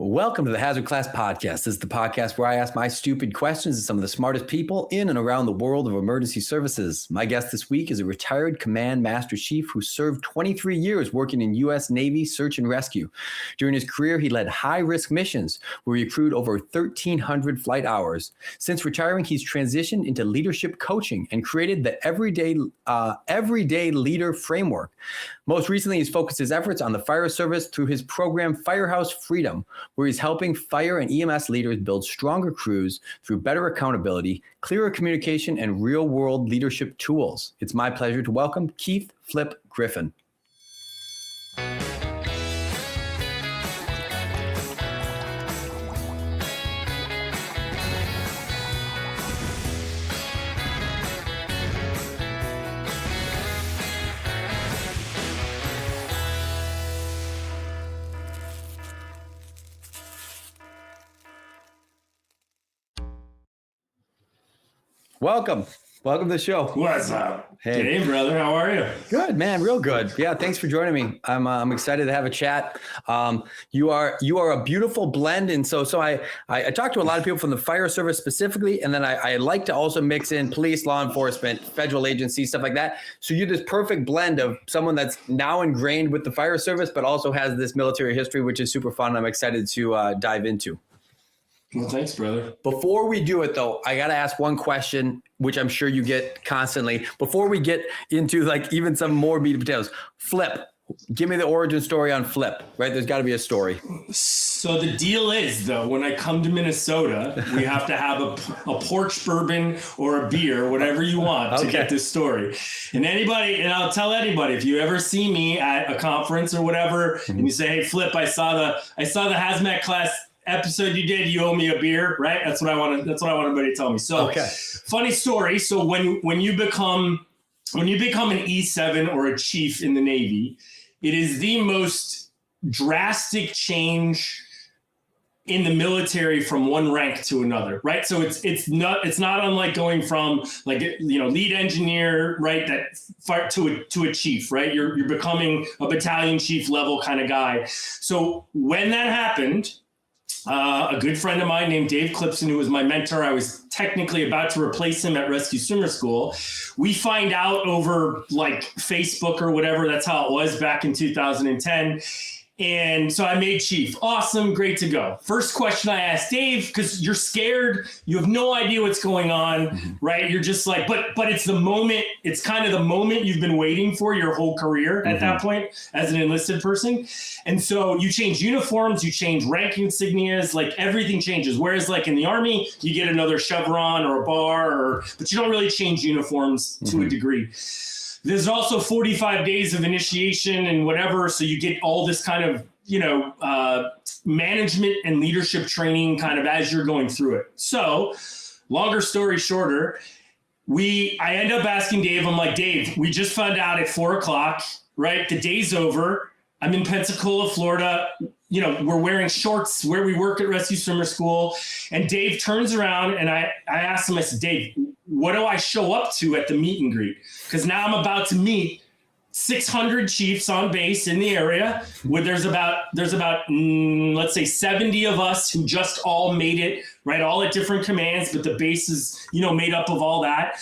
Welcome to the Hazard Class Podcast. This is the podcast where I ask my stupid questions to some of the smartest people in and around the world of emergency services. My guest this week is a retired Command Master Chief who served 23 years working in U.S. Navy search and rescue. During his career, he led high-risk missions where he crewed over 1,300 flight hours. Since retiring, he's transitioned into leadership coaching and created the Everyday Leader Framework. Most recently, he's focused his efforts on the fire service through his program Firehouse Freedom, where he's helping fire and EMS leaders build stronger crews through better accountability, clearer communication, and real-world leadership tools. It's my pleasure to welcome Keith "Flip" Griffin. Welcome to the show. What's up? Hey, brother. How are you? Good, man. Real good. Yeah. Thanks for joining me. I'm excited to have a chat. You are a beautiful blend. And so I talk to a lot of people from the fire service specifically. And then I like to also mix in police, law enforcement, federal agencies, stuff like that. So you're this perfect blend of someone that's now ingrained with the fire service, but also has this military history, which is super fun. I'm excited to dive into. Well, thanks, brother. Before we do it, though, I got to ask one question, which I'm sure you get constantly. Before we get into like even some more meat and potatoes, Flip, give me the origin story on Flip, right? There's got to be a story. So the deal is, though, when I come to Minnesota, we have to have a porch bourbon or a beer, whatever you want to get this story. And I'll tell anybody, if you ever see me at a conference or whatever, and you say, hey, Flip, I saw the hazmat class episode you did, you owe me a beer, right? That's what I want everybody to tell me. So funny story. So when you become an E7 or a chief in the Navy, it is the most drastic change in the military from one rank to another, right? So it's not unlike going from lead engineer, right, to a chief, right? You're becoming a battalion chief level kind of guy. So when that happened, a good friend of mine named Dave Clipson, who was my mentor, I was technically about to replace him at Rescue Swimmer School. We find out over like Facebook or whatever. That's how it was back in 2010. And so I made chief. Awesome. Great to go. First question I asked Dave, because you're scared. You have no idea what's going on, right? You're just like, but it's the moment. It's kind of the moment you've been waiting for your whole career at that point as an enlisted person. And so you change uniforms, you change rank insignias, like everything changes. Whereas like in the Army, you get another chevron or a bar, but you don't really change uniforms to a degree. There's also 45 days of initiation and whatever. So you get all this kind of, management and leadership training kind of as you're going through it. So longer story shorter, I end up asking Dave, I'm like, Dave, we just found out at 4:00, right? The day's over. I'm in Pensacola, Florida. We're wearing shorts where we work at Rescue Swimmer School. And Dave turns around and I asked him, I said, Dave, what do I show up to at the meet and greet? Because now I'm about to meet 600 chiefs on base in the area where there's about let's say 70 of us who just all made it, right? All at different commands, but the base is, made up of all that.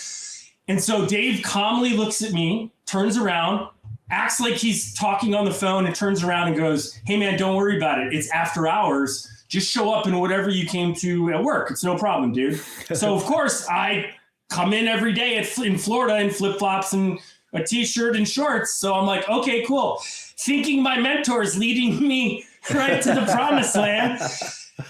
And so Dave calmly looks at me, turns around, acts like he's talking on the phone and turns around and goes, hey man, don't worry about it. It's after hours. Just show up in whatever you came to at work. It's no problem, dude. So of course I come in every day in Florida in flip-flops and a t-shirt and shorts. So I'm like, okay, cool. Thinking my mentor is leading me right to the promised land.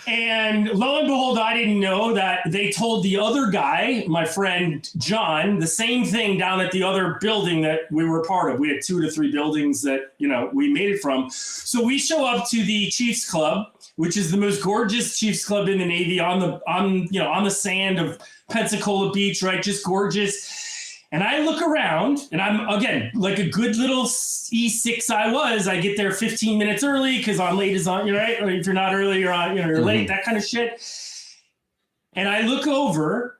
And lo and behold, I didn't know that they told the other guy, my friend John, the same thing down at the other building that we were part of. We had 2 to 3 buildings that, we made it from. So we show up to the Chiefs Club, which is the most gorgeous Chiefs Club in the Navy on the sand of Pensacola Beach, right? Just gorgeous. And I look around and I'm, again, like a good little E6 I get there 15 minutes early because on late is on, right? Or if you're not early, you're on, you're late, that kind of shit. And I look over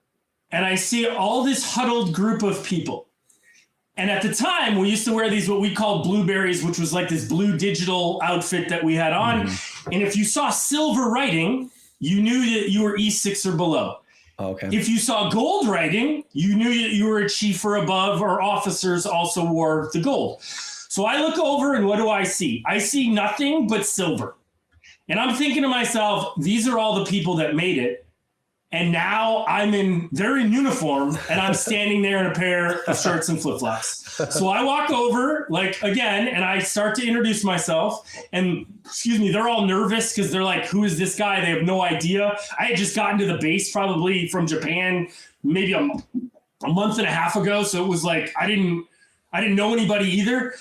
and I see all this huddled group of people. And at the time, we used to wear these, what we called blueberries, which was like this blue digital outfit that we had on. And if you saw silver writing, you knew that you were E6 or below. Okay. If you saw gold writing, you knew that you were a chief or above, or officers also wore the gold. So I look over and what do I see? I see nothing but silver. And I'm thinking to myself, these are all the people that made it. And now they're in uniform and I'm standing there in a pair of shorts and flip-flops. So I walk over again, and I start to introduce myself, and they're all nervous because they're like, who is this guy? They have no idea. I had just gotten to the base probably from Japan, maybe a month and a half ago. So it was like, I didn't know anybody either.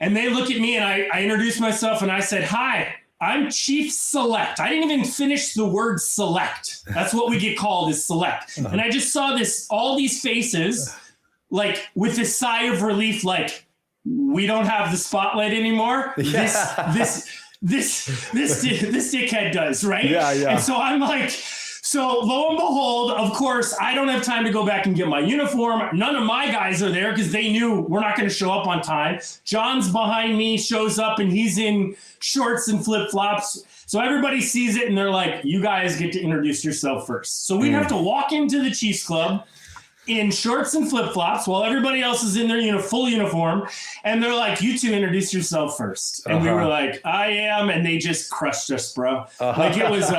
And they look at me and I introduced myself and I said, hi, I'm Chief Select. I didn't even finish the word select. That's what we get called, is select. And I just saw all these faces, like with this sigh of relief, like, we don't have the spotlight anymore. Yeah. This dickhead does, right? Yeah. And so I'm like, so lo and behold, of course, I don't have time to go back and get my uniform. None of my guys are there because they knew we're not going to show up on time. John's behind me, shows up, and he's in shorts and flip-flops. So everybody sees it, and they're like, you guys get to introduce yourself first. So we have to walk into the Chiefs Club in shorts and flip-flops while everybody else is in their full uniform. And they're like, you two introduce yourself first. And we were like, I am. And they just crushed us, bro. Like it was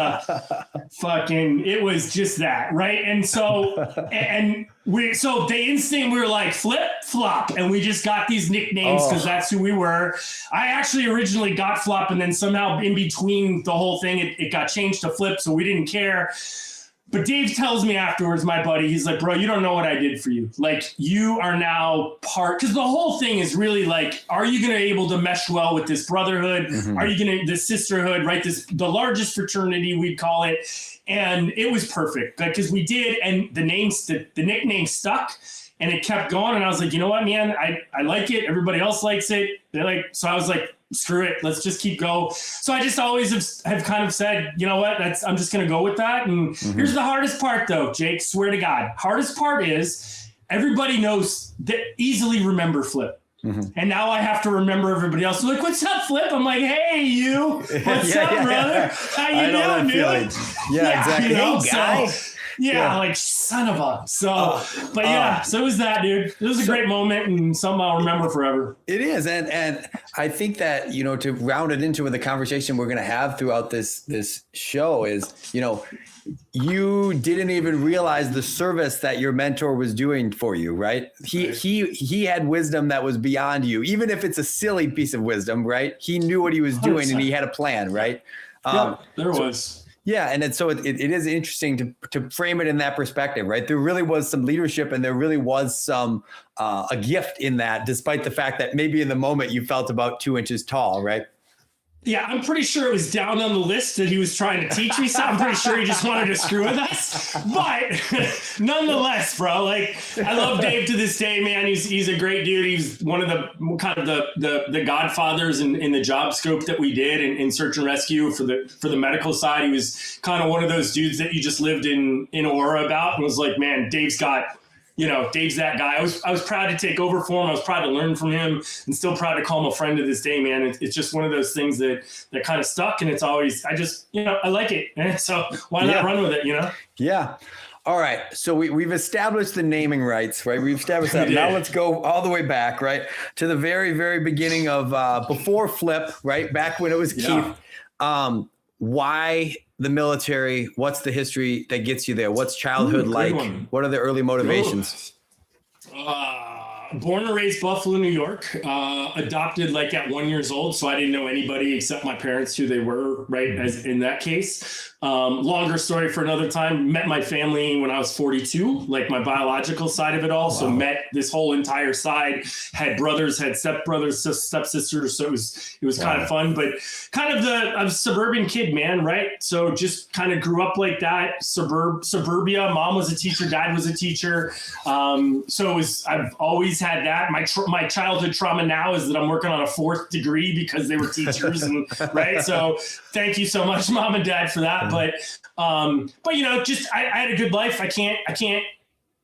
it was just that. Right. And so, they instantly, we were like flip-flop, and we just got these nicknames because that's who we were. I actually originally got Flop, and then somehow in between the whole thing, it got changed to Flip. So we didn't care. But Dave tells me afterwards, my buddy, he's like, bro, you don't know what I did for you. Like, you are now part, because the whole thing is really like, are you going to be able to mesh well with this brotherhood? Are you going to, the sisterhood, right? The largest fraternity, we'd call it. And it was perfect because we did. And the nickname stuck, and it kept going. And I was like, you know what, man, I like it. Everybody else likes it. So I was like, screw it, let's just keep going. So I just always have kind of said, you know what, I'm just going to go with that. And here's the hardest part though, Jake, swear to God. Hardest part is everybody knows that easily remember Flip. And now I have to remember everybody else. Like, what's up, Flip? I'm like, hey, you. What's up, brother? How you doing, dude? Yeah, exactly. You know, hey, guy. Like son of a. So, so it was that, dude. It was a great moment and something I'll remember forever. It is. And I think that, to round it into the conversation we're going to have throughout this show is, you didn't even realize the service that your mentor was doing for you, right? He had wisdom that was beyond you, even if it's a silly piece of wisdom, right? He knew what he was doing 100%. And he had a plan, right? There was. Yeah. And so it is interesting to frame it in that perspective, right? There really was some leadership, and there really was some a gift in that, despite the fact that maybe in the moment you felt about 2 inches tall, right? Yeah, I'm pretty sure it was down on the list that he was trying to teach me. So I'm pretty sure he just wanted to screw with us. But nonetheless, bro, like, I love Dave to this day, man. He's a great dude. He's one of the kind of the godfathers in the job scope that we did in search and rescue for the medical side. He was kind of one of those dudes that you just lived in aura about, and was like, man, Dave's that guy. I was proud to take over for him. I was proud to learn from him, and still proud to call him a friend to this day, man. It's just one of those things that kind of stuck, and it's always, I like it. So why not run with it, Yeah. All right. So we've established the naming rights, right? We've established that. Now let's go all the way back, right? To the very, very beginning of before Flip, right? Back when it was Keith. Why the military? What's the history that gets you there? What's childhood like? What are the early motivations? Born and raised Buffalo, New York. Adopted at 1 year old, so I didn't know anybody except my parents who they were, right? As in that case. Longer story for another time. Met my family when I was 42, like my biological side of it all. Wow. So met this whole entire side. Had brothers, had stepbrothers, stepsisters. So it was kind of fun, but kind of a suburban kid, man, right? So just kind of grew up like that. Suburbia. Mom was a teacher. Dad was a teacher. So I've always had that. My childhood trauma now is that I'm working on a 4th degree because they were teachers, and right. So thank you so much, Mom and Dad, for that. But just I had a good life. I can't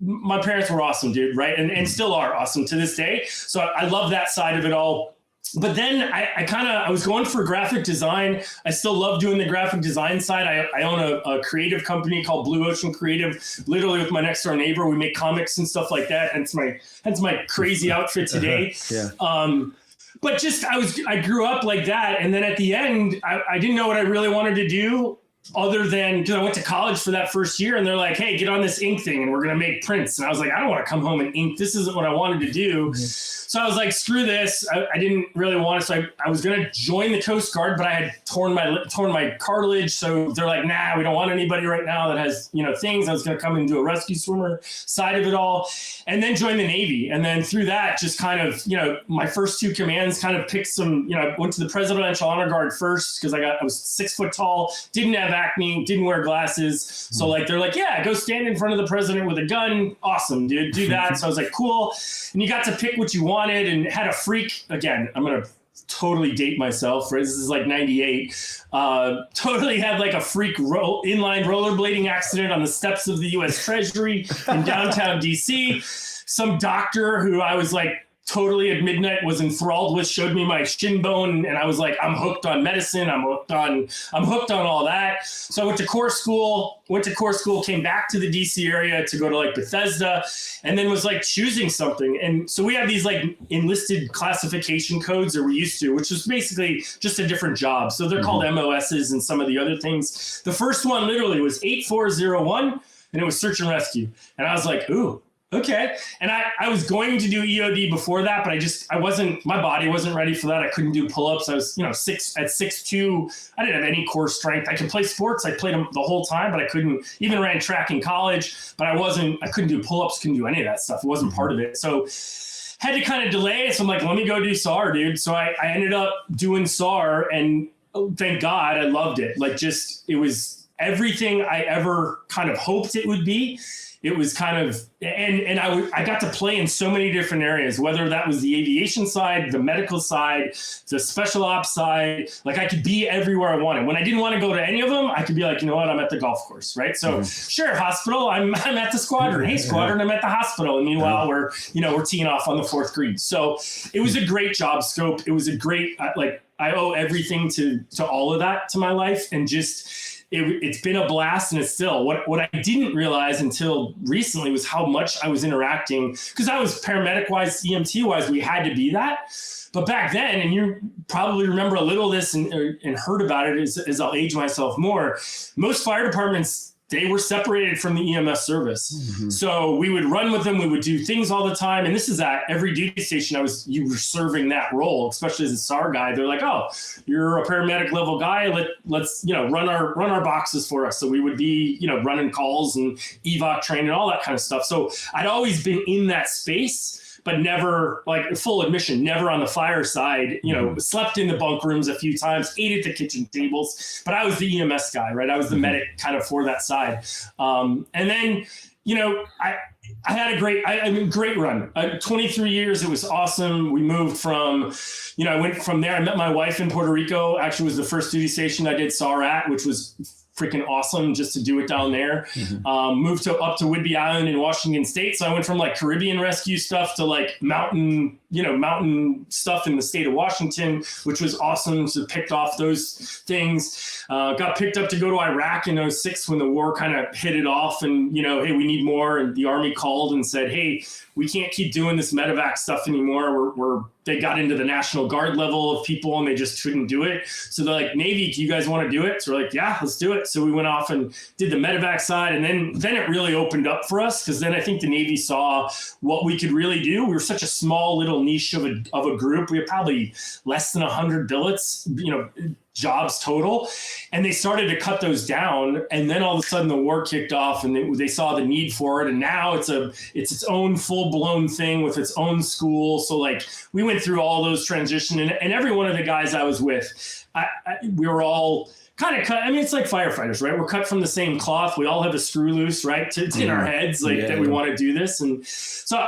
my parents were awesome, dude. Right. And still are awesome to this day. So I love that side of it all. But then I was going for graphic design. I still love doing the graphic design side. I own a creative company called Blue Ocean Creative, literally with my next door neighbor. We make comics and stuff like that. Hence my crazy outfit today. Yeah. But just, I grew up like that. And then at the end, I didn't know what I really wanted to do, other than, because I went to college for that first year and they're like, hey, get on this ink thing and we're going to make prints. And I was like, I don't want to come home and ink. This isn't what I wanted to do. Mm-hmm. So I was like, screw this. I didn't really want to. So I was going to join the Coast Guard, but I had torn my cartilage. So they're like, nah, we don't want anybody right now that has, things. I was going to come and do a rescue swimmer side of it all, and then join the Navy. And then through that, just kind of, my first two commands kind of picked some, I went to the Presidential Honor Guard first because I was 6 foot tall, didn't have acne, didn't wear glasses. So they're like, yeah, go stand in front of the president with a gun. Awesome, dude, do that. So I was like, cool. And you got to pick what you wanted and had a freak. Again, I'm going to totally date myself, right? This is like 98. Totally had like a freak inline rollerblading accident on the steps of the U.S. Treasury in downtown DC. Some doctor who I was like, totally at midnight was enthralled with, showed me my shin bone, and I was like, I'm hooked on medicine. I'm hooked on all that. So I went to core school, came back to the DC area to go to like Bethesda, and then was like choosing something. And so we have these like enlisted classification codes, or we used to, which was basically just a different job. So they're called MOSs and some of the other things. The first one literally was 8401, and it was search and rescue. And I was like, ooh, okay. And I was going to do EOD before that, but my body wasn't ready for that. I couldn't do pull-ups. I was, 6'2". I didn't have any core strength. I could play sports. I played them the whole time, but I couldn't, even ran track in college, but I couldn't do pull-ups, couldn't do any of that stuff. It wasn't part of it. So had to kind of delay it. So I'm like, let me go do SAR, dude. So I ended up doing SAR, and thank God I loved it. Like, just, it was everything I ever kind of hoped it would be. It was kind of, and I got to play in so many different areas, whether that was the aviation side, the medical side, the special ops side. Like, I could be everywhere I wanted. When I didn't want to go to any of them, I could be like, you know what, I'm at the golf course, right? So sure, hospital, I'm at the squadron. Hey, squadron, I'm at the hospital. And meanwhile, we're teeing off on the 4th green. So it was a great job scope. It was a great, I owe everything to all of that to my life, and just, it's been a blast, and it's still what I didn't realize until recently was how much I was interacting, because I was paramedic wise, EMT wise, we had to be that. But back then, and you probably remember a little of this and heard about it as I'll age myself more, most fire departments, they were separated from the EMS service. Mm-hmm. So we would run with them. We would do things all the time. And this is at every duty station you were serving that role, especially as a SAR guy. They're like, oh, you're a paramedic level guy. Let's run our boxes for us. So we would be, running calls and evac training and all that kind of stuff. So I'd always been in that space, but never, like, full admission, never on the fire side, slept in the bunk rooms a few times, ate at the kitchen tables, but I was the EMS guy, right? I was the medic kind of for that side. And then, I had a great run. 23 years, it was awesome. We moved from, I went from there. I met my wife in Puerto Rico. Actually, was the first duty station I did SAR at, which was freaking awesome just to do it down there. Moved up to Whidbey Island in Washington State. So I went from like Caribbean rescue stuff to like mountain stuff in the state of Washington, which was awesome. So picked off those things. Got picked up to go to Iraq in 2006 when the war kind of hit it off, and hey, we need more. And the Army called and said, hey, we can't keep doing this medevac stuff anymore. They got into the National Guard level of people and they just couldn't do it. So they're like, Navy, do you guys want to do it? So we're like, yeah, let's do it. So we went off and did the medevac side. And then it really opened up for us, because then I think the Navy saw what we could really do. We were such a small little niche of a group. We had probably less than 100 billets, jobs total, and they started to cut those down. And then all of a sudden the war kicked off, and they saw the need for it, and now it's its own full-blown thing with its own school. So like, we went through all those transitions, and every one of the guys I was with, we were all kind of cut. I mean, it's like firefighters, right? We're cut from the same cloth. We all have a screw loose, right, to in our heads, that we want to do this. And so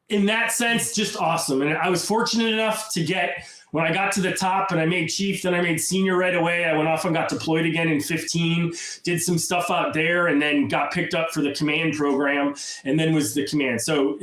in that sense, just awesome. And I was fortunate enough to get when I got to the top and I made chief, then I made senior right away. I went off and got deployed again in 15, did some stuff out there, and then got picked up for the command program, and then was the command. So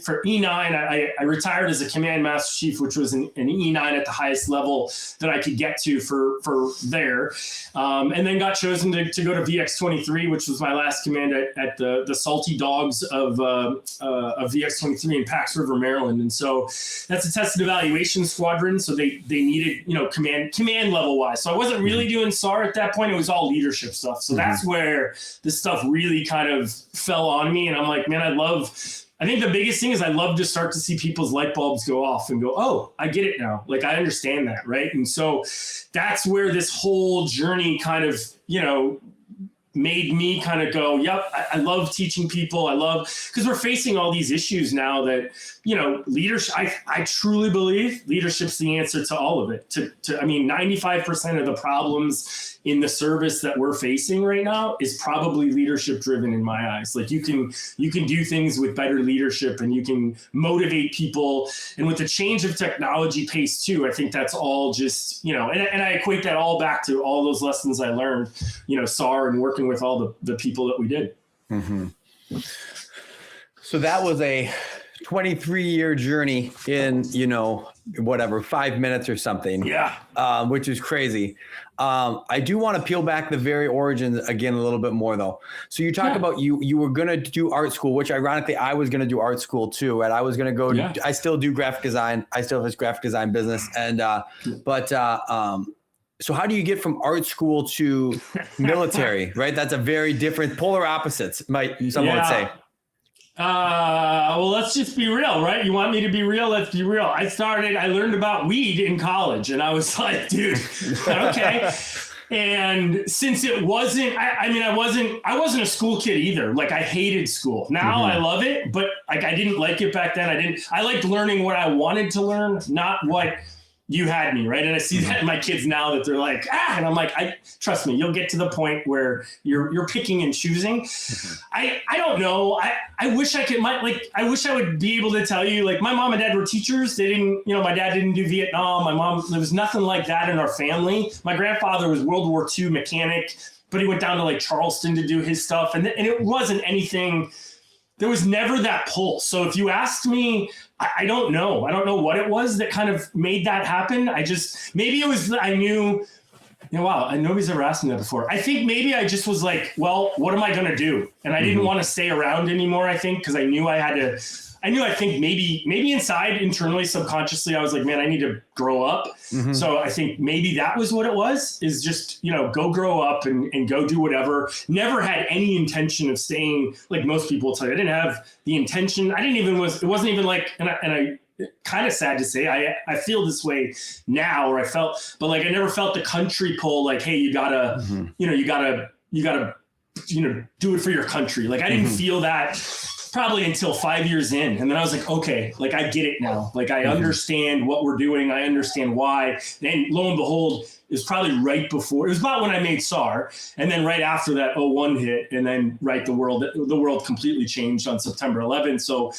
for E9, I retired as a command master chief, which was an E9 at the highest level that I could get to for there. And then got chosen to go to VX-23, which was my last command at the Salty Dogs of VX-23 in Pax River, Maryland. And so that's a tested evaluation squadron. So they needed, command level wise. So I wasn't really doing SAR at that point. It was all leadership stuff. So that's where this stuff really kind of fell on me. And I'm like, man, I think the biggest thing is I love to start to see people's light bulbs go off and go, oh, I get it now. Like, I understand that. Right. And so that's where this whole journey kind of, made me kind of go, yep, I love teaching people. I love, because we're facing all these issues now that, leadership, I truly believe leadership's the answer to all of it. 95% of the problems in the service that we're facing right now is probably leadership driven in my eyes. Like you can do things with better leadership and you can motivate people. And with the change of technology pace too, I think that's all just, and I equate that all back to all those lessons I learned, SAR and working with all the people that we did. Mm-hmm. So that was a 23-year journey in, 5 minutes or something. Yeah. Which is crazy. I do want to peel back the very origins again a little bit more though. So you talk about you were going to do art school, which ironically I was going to do art school too. And I was going to go, I still do graphic design. I still have this graphic design business. And, so how do you get from art school to military, right? That's a very different polar opposites, someone would say. Well, let's just be real, right? You want me to be real? Let's be real. I learned about weed in college and I was like, dude, okay. And since it wasn't, I wasn't a school kid either. Like I hated school. Now I love it, but like I didn't like it back then. I liked learning what I wanted to learn, not what you had me, right? And I see that in my kids now that they're like, and I'm like, trust me, you'll get to the point where you're picking and choosing. I don't know. I wish I could, I wish I would be able to tell you, like my mom and dad were teachers. They didn't, my dad didn't do Vietnam. My mom, there was nothing like that in our family. My grandfather was World War II mechanic, but he went down to like Charleston to do his stuff. And it wasn't anything, there was never that pull. So if you asked me, I don't know. I don't know what it was that kind of made that happen. Maybe it was that I knew, wow, nobody's ever asked me that before. I think maybe I just was like, well, what am I going to do? And I didn't want to stay around anymore, I think, because I knew I think maybe inside, internally, subconsciously, I was like, man, I need to grow up. So I think maybe that was what it was, is just, go grow up and go do whatever. Never had any intention of staying, like most people will tell you. I didn't have the intention. It wasn't even like, and I kind of sad to say, I feel this way now, or I felt, but like I never felt the country pull, like, hey, you gotta, you gotta, do it for your country. Like I didn't feel that probably until 5 years in. And then I was like, okay, like I get it now. Like I understand what we're doing. I understand why. And lo and behold, it was probably right before, it was about when I made SAR. And then right after that 01 hit, and then the world completely changed on September 11th. So,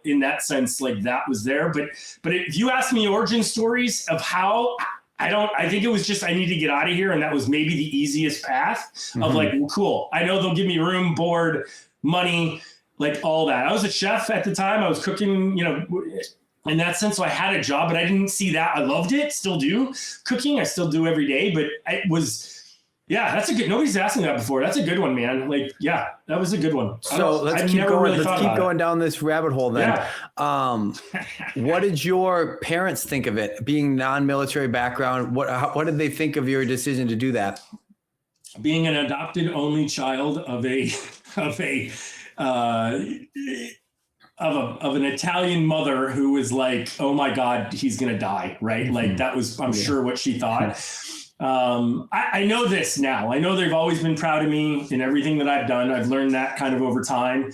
in that sense, like that was there. But if you ask me origin stories of how, I think it was just, I need to get out of here. And that was maybe the easiest path of like, well, cool. I know they'll give me room, board, money, like all that. I was a chef at the time. I was cooking, in that sense. So I had a job, but I didn't see that. I loved it. Still do cooking. I still do every day, but it was, that's a good, nobody's asked me that before. That's a good one, man. Like, that was a good one. So let's keep going down this rabbit hole then. What did your parents think of it, being non-military background? What did they think of your decision to do that? Being an adopted only child of an Italian mother who was like, oh my God, he's going to die. Right. Like that was, I'm sure what she thought. I know this now. I know they've always been proud of me in everything that I've done. I've learned that kind of over time,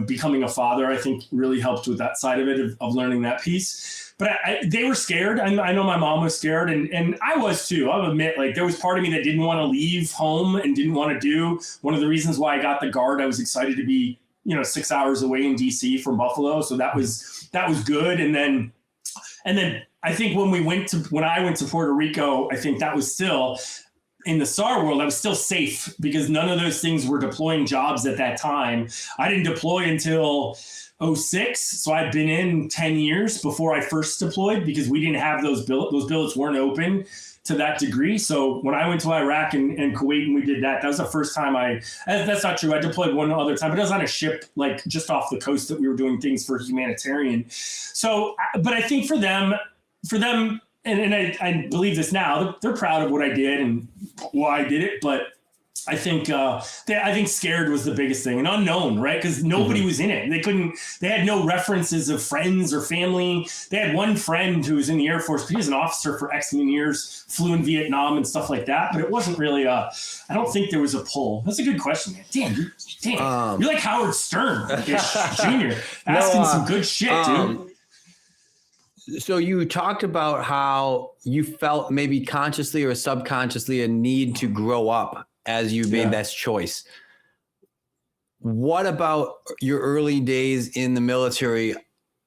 becoming a father, I think really helped with that side of it, of learning that piece. But they were scared. I know my mom was scared, and I was too. I'll admit, like there was part of me that didn't want to leave home and didn't want to do. One of the reasons why I got the Guard, I was excited to be, 6 hours away in DC from Buffalo. So that was good. And then I think when I went to Puerto Rico, I think that was still in the SAR world, I was still safe because none of those things were deploying jobs at that time. I didn't deploy until 2006. So I'd been in 10 years before I first deployed because we didn't have those billets weren't open to that degree. So when I went to Iraq and Kuwait and we did that, that was the first time that's not true. I deployed one other time, but it was on a ship, like just off the coast that we were doing things for humanitarian. So, but I think for them, and I believe this now, they're proud of what I did and why I did it. But I think I think scared was the biggest thing, and unknown, right? Because nobody was in it. They had no references of friends or family. They had one friend who was in the Air Force, but he was an officer for X many years, flew in Vietnam and stuff like that. But it wasn't really I don't think there was a pull. That's a good question, man. Damn, you're like Howard Stern Jr. asking some good shit, dude. So you talked about how you felt maybe consciously or subconsciously a need to grow up as you made that choice. What about your early days in the military,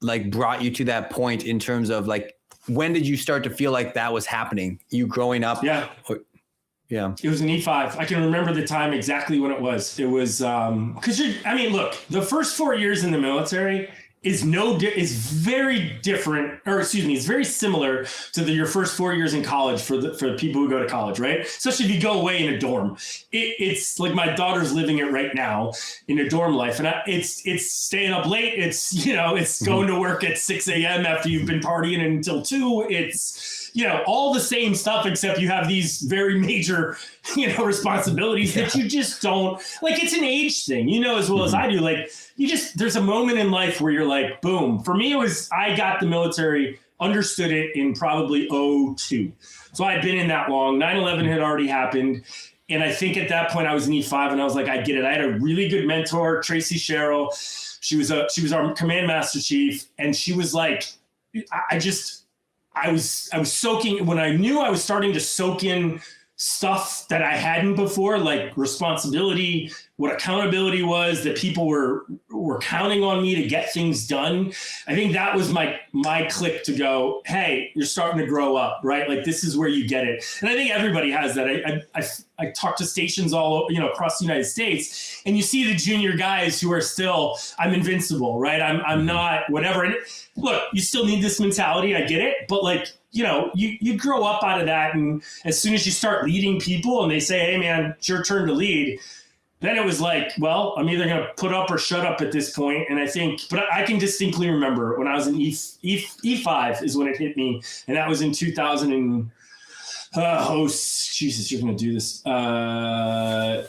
like brought you to that point in terms of like, when did you start to feel like that was happening? You growing up? Yeah. It was an E5. I can remember the time exactly when it was. It was, look, the first 4 years in the military is very different, it's very similar to your first 4 years in college for the people who go to college, right? Especially if you go away in a dorm. It's like my daughter's living it right now in a dorm life, and it's staying up late. It's going to work at 6 a.m. after you've been partying until 2. It's all the same stuff, except you have these very major, responsibilities that you just don't like. It's an age thing, as well as I do. Like there's a moment in life where you're like, boom. For me, it was, I got the military, understood it in probably 2002. So I'd been in that long. 9/11 had already happened. And I think at that point I was in E5 and I was like, I get it. I had a really good mentor, Tracy Sherrill. She was our command master chief. And she was like, I was soaking, when I knew I was starting to soak in stuff that I hadn't before, like responsibility, what accountability was, that people were counting on me to get things done. I think that was my click to go, hey, you're starting to grow up, right? Like this is where you get it. And I think everybody has that. I talk to stations all across the United States, and you see the junior guys who are still, I'm invincible, right? I'm not whatever. And look, you still need this mentality. I get it. But like, you grow up out of that. And as soon as you start leading people and they say, hey man, it's your turn to lead, then it was like, well, I'm either going to put up or shut up at this point. And but I can distinctly remember when I was in E5 is when it hit me. And that was in 2000 and, Jesus, you're going to do this. Around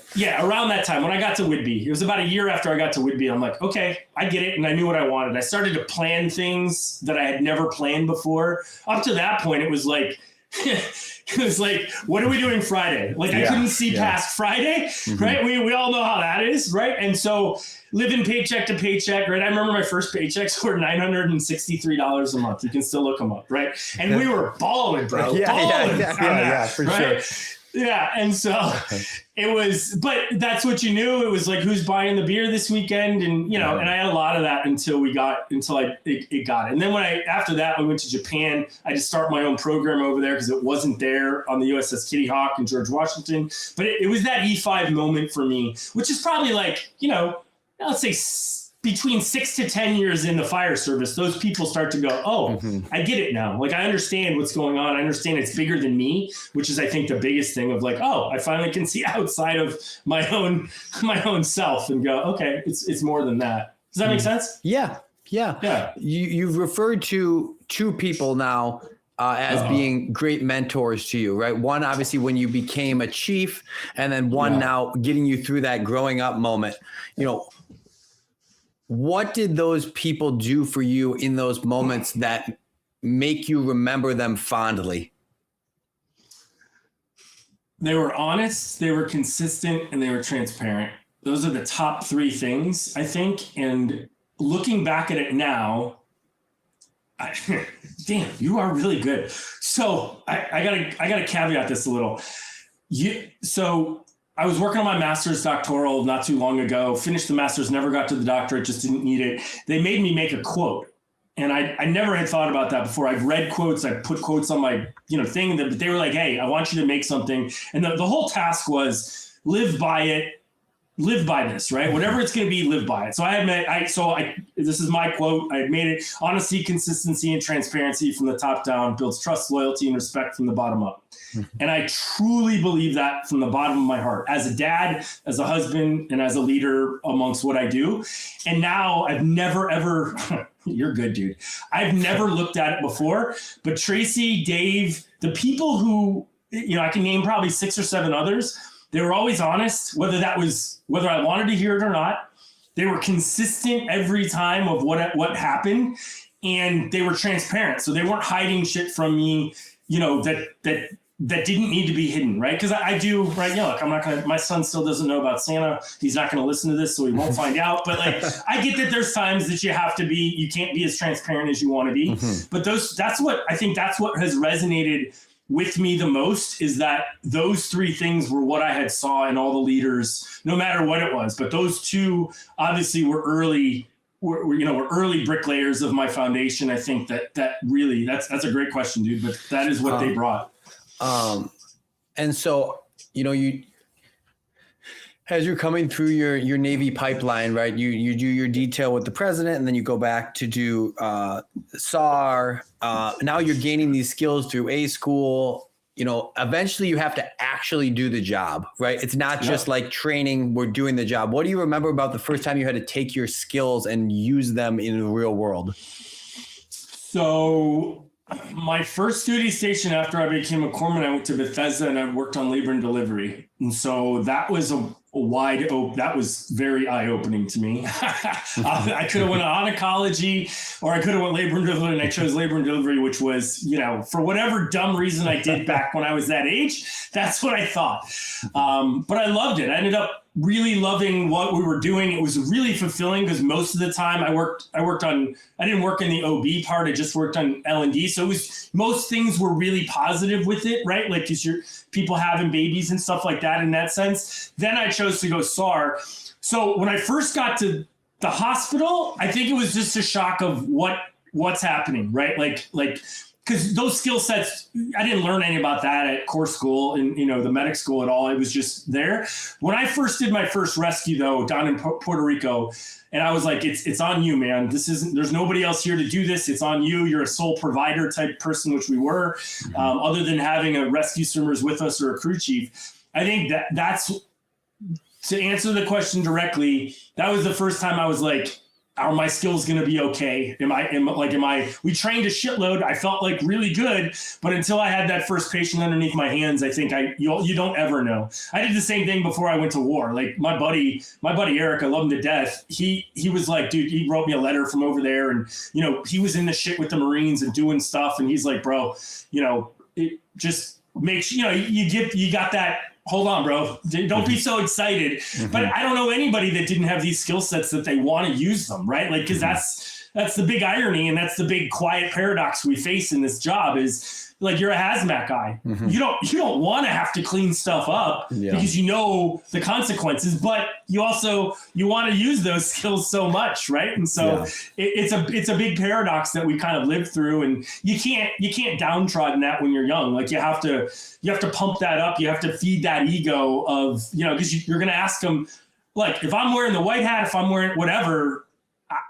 that time when I got to Whidbey, it was about a year after I got to Whidbey. I'm like, okay, I get it. And I knew what I wanted. I started to plan things that I had never planned before. Up to that point, it was like, what are we doing Friday? Like I couldn't see past Friday, right? We all know how that is, right? And so living paycheck to paycheck, right? I remember my first paychecks were $963 a month. You can still look them up, right? And we were balling, bro. Yeah, for sure. Yeah, and so it was, but that's what you knew. It was like, who's buying the beer this weekend? And, and I had a lot of that until it got it. And then after that, I went to Japan. I just started my own program over there because it wasn't there on the USS Kitty Hawk in George Washington. But it was that E5 moment for me, which is probably like, let's say between 6 to 10 years in the fire service, those people start to go, I get it now. Like, I understand what's going on. I understand it's bigger than me, which is, I think, the biggest thing of like, I finally can see outside of my own self and go, okay, it's more than that. Does that make sense? Yeah. You've referred to two people now as being great mentors to you, right? One, obviously, when you became a chief, and then one now getting you through that growing up moment. What did those people do for you in those moments that make you remember them fondly? They were honest, they were consistent, and they were transparent. Those are the top three things, I think. And looking back at it now, damn, you are really good. So I gotta caveat this a little. So I was working on my master's doctoral not too long ago, finished the master's, never got to the doctorate, just didn't need it. They made me make a quote. And I never had thought about that before. I've read quotes, I put quotes on my, thing, but they were like, hey, I want you to make something. And the whole task was live by it, live by this, right? Whatever it's going to be, live by it. So this is my quote. I made it: honesty, consistency, and transparency from the top down builds trust, loyalty, and respect from the bottom up. And I truly believe that from the bottom of my heart, as a dad, as a husband, and as a leader amongst what I do. And now I've never, ever, you're good, dude. I've never looked at it before, but Tracy, Dave, the people who, I can name probably 6 or 7 others. They were always honest, whether I wanted to hear it or not. They were consistent every time of what happened, and they were transparent. So they weren't hiding shit from me, that didn't need to be hidden, right? Because I do, right? Look, I'm not gonna. My son still doesn't know about Santa. He's not gonna listen to this, so he won't find out. But I get that there's times that you can't be as transparent as you want to be. Mm-hmm. But that's what has resonated with me the most, is that those 3 things were what I had saw in all the leaders, no matter what it was. But those 2 obviously were early. Were early bricklayers of my foundation. I think that really that's a great question, dude. But that is what they brought. And so, you, as you're coming through your Navy pipeline, right, you do your detail with the president, and then you go back to do SAR. Now you're gaining these skills through A school. Eventually you have to actually do the job, right? It's not just like training, we're doing the job. What do you remember about the first time you had to take your skills and use them in the real world? So my first duty station after I became a corpsman, I went to Bethesda and I worked on labor and delivery. And so that was that was very eye-opening to me. I could have went on oncology, or I could have went labor and delivery, and I chose labor and delivery, which was, for whatever dumb reason I did back when I was that age, that's what I thought. But I loved it. I ended up really loving what we were doing. It was really fulfilling because most of the time I didn't work in the OB part. I just worked on L&D. So most things were really positive with it, right? Like, because you're people having babies and stuff like that in that sense. Then I chose to go SAR. So when I first got to the hospital, I think it was just a shock of what's happening, right? Like, because those skill sets, I didn't learn any about that at core school and, the medic school at all. It was just there. When I first did my first rescue, though, down in Puerto Rico, and I was like, it's on you, man. There's nobody else here to do this. It's on you. You're a sole provider type person, which we were, other than having a rescue swimmers with us or a crew chief. I think that's, to answer the question directly, that was the first time I was like, are my skills going to be okay? We trained a shitload. I felt like really good, but until I had that first patient underneath my hands, I think you don't ever know. I did the same thing before I went to war. Like my buddy Eric, I love him to death. He was like, dude, he wrote me a letter from over there, and he was in the shit with the Marines and doing stuff. And he's like, bro, it just makes, you got that. Hold on, bro. Don't be so excited. But I don't know anybody that didn't have these skill sets that they want to use them, right? Like, because that's the big irony, and that's the big quiet paradox we face in this job is, like, you're a hazmat guy. Mm-hmm. You don't want to have to clean stuff up because the consequences, but you want to use those skills so much, right? And so it's a big paradox that we kind of live through, and you can't downtrodden that when you're young. Like, you have to pump that up. You have to feed that ego of, because you're going to ask them, like, if I'm wearing the white hat, if I'm wearing whatever,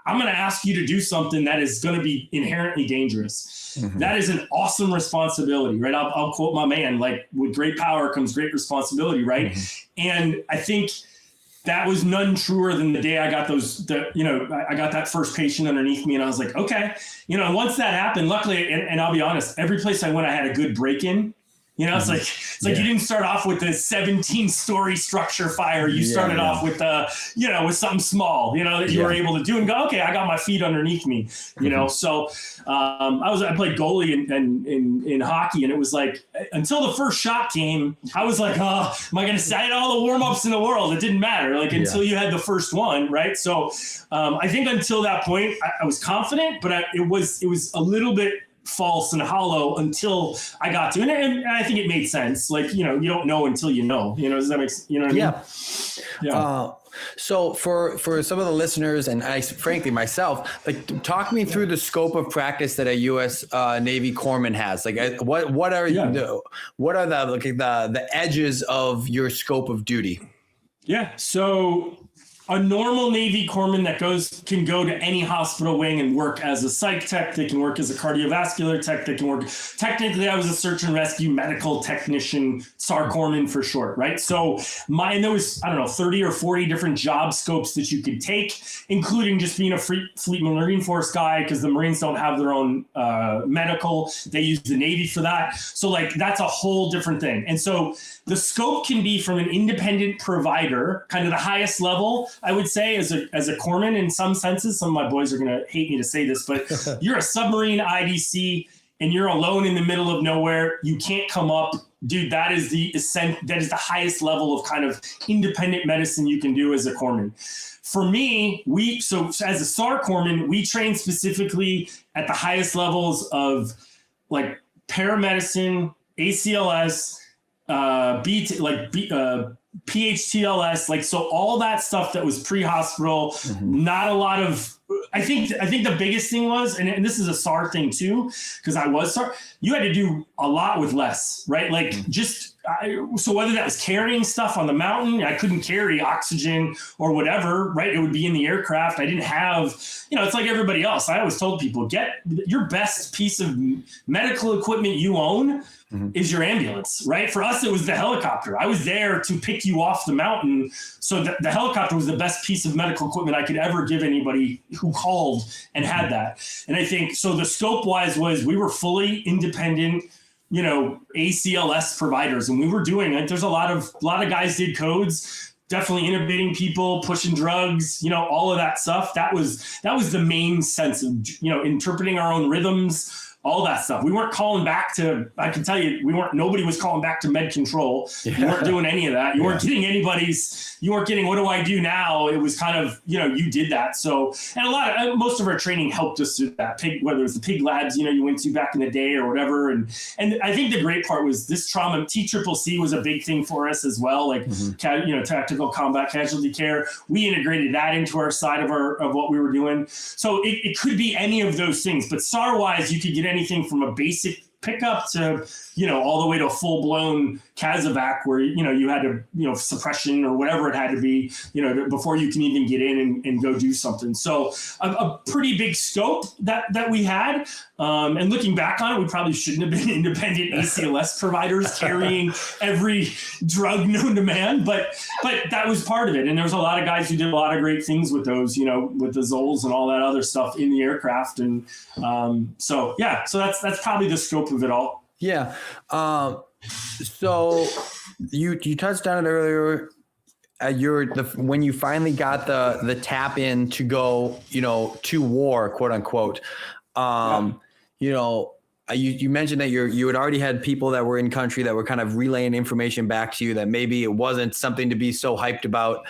I'm going to ask you to do something that is going to be inherently dangerous. Mm-hmm. That is an awesome responsibility, right? I'll quote my man, like, with great power comes great responsibility, right? Mm-hmm. And I think that was none truer than the day I got I got that first patient underneath me, and I was like, okay, once that happened, luckily, and I'll be honest, every place I went, I had a good break-in. It's like you didn't start off with a 17-story structure fire. You started off with with something small, that you were able to do and go, okay, I got my feet underneath me, So I played goalie in hockey, and it was like, until the first shot came, I was like, oh, am I going to say all the warm-ups in the world? It didn't matter, until you had the first one, right? So I think until that point, I was confident, but it was a little bit false and hollow until I got to, and I think it made sense. Like, you don't know until you know, does that make sense? You know what I mean? Yeah. So for some of the listeners, and I frankly myself, like, talk me through the scope of practice that a U.S. Navy corpsman has. Like, what are the edges of your scope of duty? Yeah. So a normal Navy corpsman that can go to any hospital wing and work as a psych tech. They can work as a cardiovascular tech. They can work. Technically, I was a search and rescue medical technician, SAR corpsman for short, right? So there was, 30 or 40 different job scopes that you could take, including just being a Fleet Marine Force guy, because the Marines don't have their own medical. They use the Navy for that. So like, that's a whole different thing. And so the scope can be from an independent provider, kind of the highest level, I would say, as a corpsman in some senses. Some of my boys are going to hate me to say this, but you're a submarine IDC and you're alone in the middle of nowhere. You can't come up. Dude, that is the highest level of kind of independent medicine you can do as a corpsman. For me, so as a SAR corpsman, we train specifically at the highest levels of like paramedicine, ACLS, PHTLS, like, so all that stuff that was pre-hospital, not a lot of, I think the biggest thing was, and this is a SAR thing too, because I was SAR, you had to do a lot with less, right? Like so whether that was carrying stuff on the mountain, I couldn't carry oxygen or whatever, right? It would be in the aircraft. I didn't have, it's like everybody else. I always told people, get your best piece of medical equipment you own is your ambulance, right? For us, it was the helicopter. I was there to pick you off the mountain. So the helicopter was the best piece of medical equipment I could ever give anybody who called and had that. And I think, so the scope wise was we were fully independent, ACLS providers. And we were doing it. There's a lot of guys did codes, definitely intubating people, pushing drugs, all of that stuff. That was the main sense of, interpreting our own rhythms, all that stuff. We weren't calling back to, I can tell you, nobody was calling back to med control. Yeah. You weren't doing any of that. You weren't getting what do I do now? It was kind of, you did that. So, and most of our training helped us do that. Whether it was the pig labs, you went to back in the day or whatever. And I think the great part was this trauma, TCCC was a big thing for us as well. Like, tactical combat casualty care. We integrated that into our side of what we were doing. So it could be any of those things, but SAR wise, you could get anything from a basic pickup to, all the way to a full-blown CASEVAC where, you had to, suppression or whatever it had to be, before you can even get in and go do something. So a pretty big scope that we had. And looking back on it, we probably shouldn't have been independent ACLS providers carrying every drug known to man, but that was part of it. And there was a lot of guys who did a lot of great things with those, with the Zols and all that other stuff in the aircraft. And so that's probably the scope of it all. Yeah. So you touched on it earlier. When you finally got the tap in to go, to war, quote unquote. You mentioned that you had already had people that were in country that were kind of relaying information back to you that maybe it wasn't something to be so hyped about.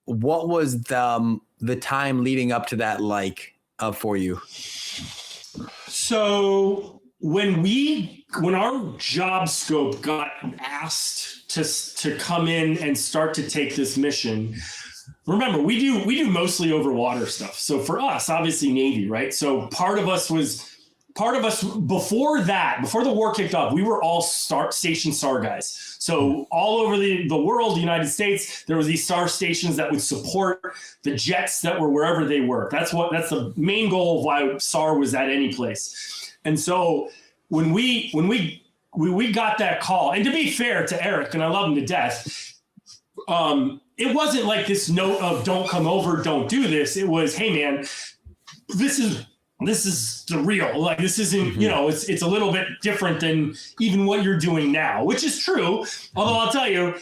What was the time leading up to that like for you? So when our job scope got asked to come in and start to take this mission, remember, we do mostly over water stuff. So for us, obviously Navy, right? So part of us before the war kicked off, we were all station SAR guys. So all over the world, the United States, there was these SAR stations that would support the jets that were wherever they were. That's the main goal of why SAR was at any place. And so when we got that call, and to be fair to Eric, and I love him to death, it wasn't like this note of don't come over, don't do this. It was, hey man, this is the real, like, this isn't, it's a little bit different than even what you're doing now, which is true. Although I'll tell you,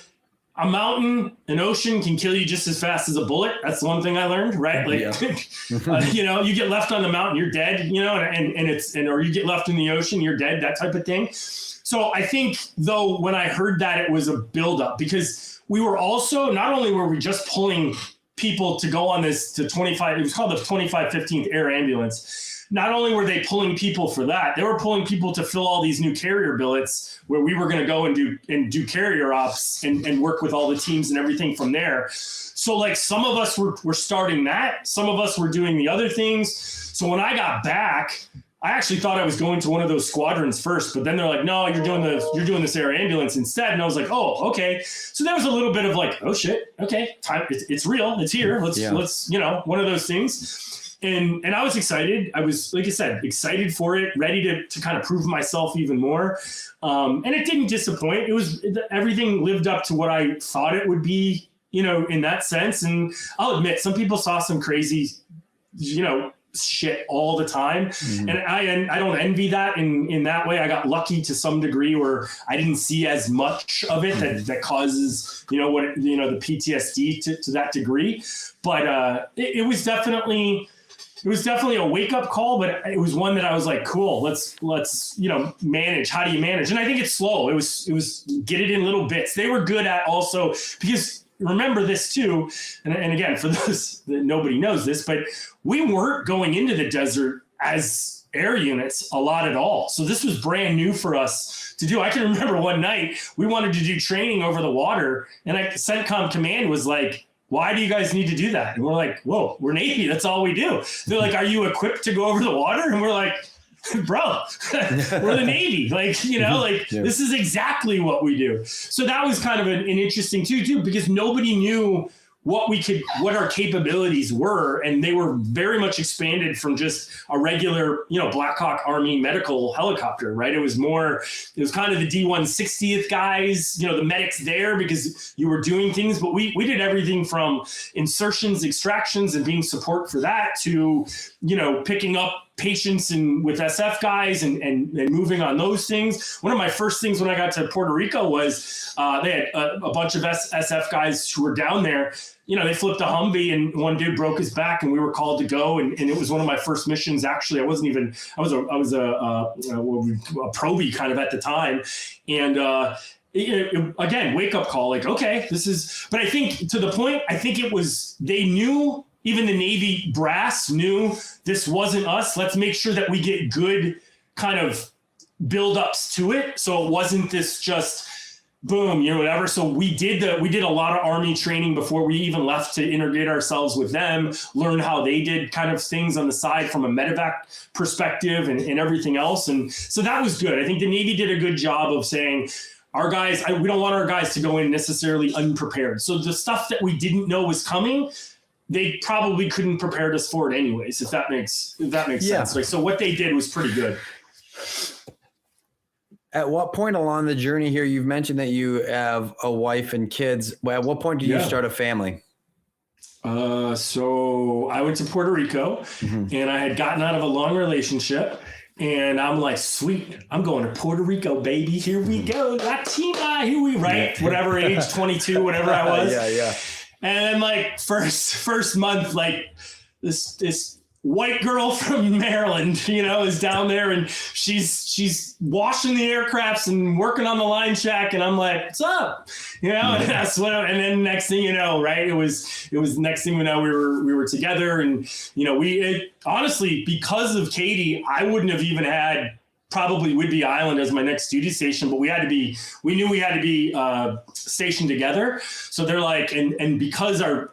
a mountain, an ocean can kill you just as fast as a bullet. That's the one thing I learned, right? Like, you get left on the mountain, you're dead, or you get left in the ocean, you're dead, that type of thing. So I think though, when I heard that, it was a buildup because we were also, not only were we just pulling people to go on this to 25. It was called the 2515th Air Ambulance. Not only were they pulling people for that, they were pulling people to fill all these new carrier billets where we were going to go and do carrier ops and work with all the teams and everything from there. So like some of us were starting that. Some of us were doing the other things. So when I got back, I actually thought I was going to one of those squadrons first, but then they're like, no, you're doing this air ambulance instead. And I was like, oh, okay. So there was a little bit of like, oh shit. Okay. Time. It's real. It's here. Let's, one of those things. And I was excited. I was, like I said, excited for it, ready to kind of prove myself even more. And it didn't disappoint. Everything lived up to what I thought it would be, in that sense. And I'll admit, some people saw some crazy, shit all the time. Mm-hmm. And I don't envy that in that way. I got lucky to some degree where I didn't see as much of it that causes, the PTSD to that degree. But it was definitely a wake up call, but it was one that I was like, cool, let's manage. How do you manage? And I think it's slow. It was get it in little bits. They were good at also, because remember this too. And again, for those that nobody knows this, but we weren't going into the desert as air units a lot at all. So this was brand new for us to do. I can remember one night we wanted to do training over the water, and CENTCOM command was like, why do you guys need to do that? And we're like, whoa, we're Navy. That's all we do. They're like, are you equipped to go over the water? And we're like, bro, we're the Navy. This is exactly what we do. So that was kind of an interesting too, because nobody knew what our capabilities were. And they were very much expanded from just a regular, Black Hawk Army medical helicopter, right? It was kind of the D-160th guys, the medics there, because you were doing things, but we did everything from insertions, extractions, and being support for that to, picking up patients with SF guys and moving on those things. One of my first things when I got to Puerto Rico was they had a bunch of SF guys who were down there. They flipped a Humvee and one dude broke his back and we were called to go. And it was one of my first missions. Actually, I was a probie kind of at the time. And again, wake up call, like, okay, but I think to the point, they knew, even the Navy brass knew this wasn't us. Let's make sure that we get good kind of build-ups to it. So it wasn't this just boom, whatever. So we did a lot of Army training before we even left to integrate ourselves with them, learn how they did kind of things on the side from a medevac perspective and everything else. And so that was good. I think the Navy did a good job of saying, our guys, we don't want our guys to go in necessarily unprepared. So the stuff that we didn't know was coming, they probably couldn't prepare us for it anyways, if that makes sense. So what they did was pretty good. At what point along the journey here, you've mentioned that you have a wife and kids. At what point did you start a family? So I went to Puerto Rico and I had gotten out of a long relationship. And I'm like, sweet, I'm going to Puerto Rico, baby. Here we go. Latina, here we right. Whatever age, 22, whatever I was. Yeah. And then like first month, like this white girl from Maryland, is down there and she's washing the aircrafts and working on the line check. And I'm like, what's up? And that's and then next thing you know, right. It was next thing we know, we were together and, honestly, because of Katie, I wouldn't have even had probably Whidbey Island as my next duty station, but we knew we had to be stationed together. So they're like, and because I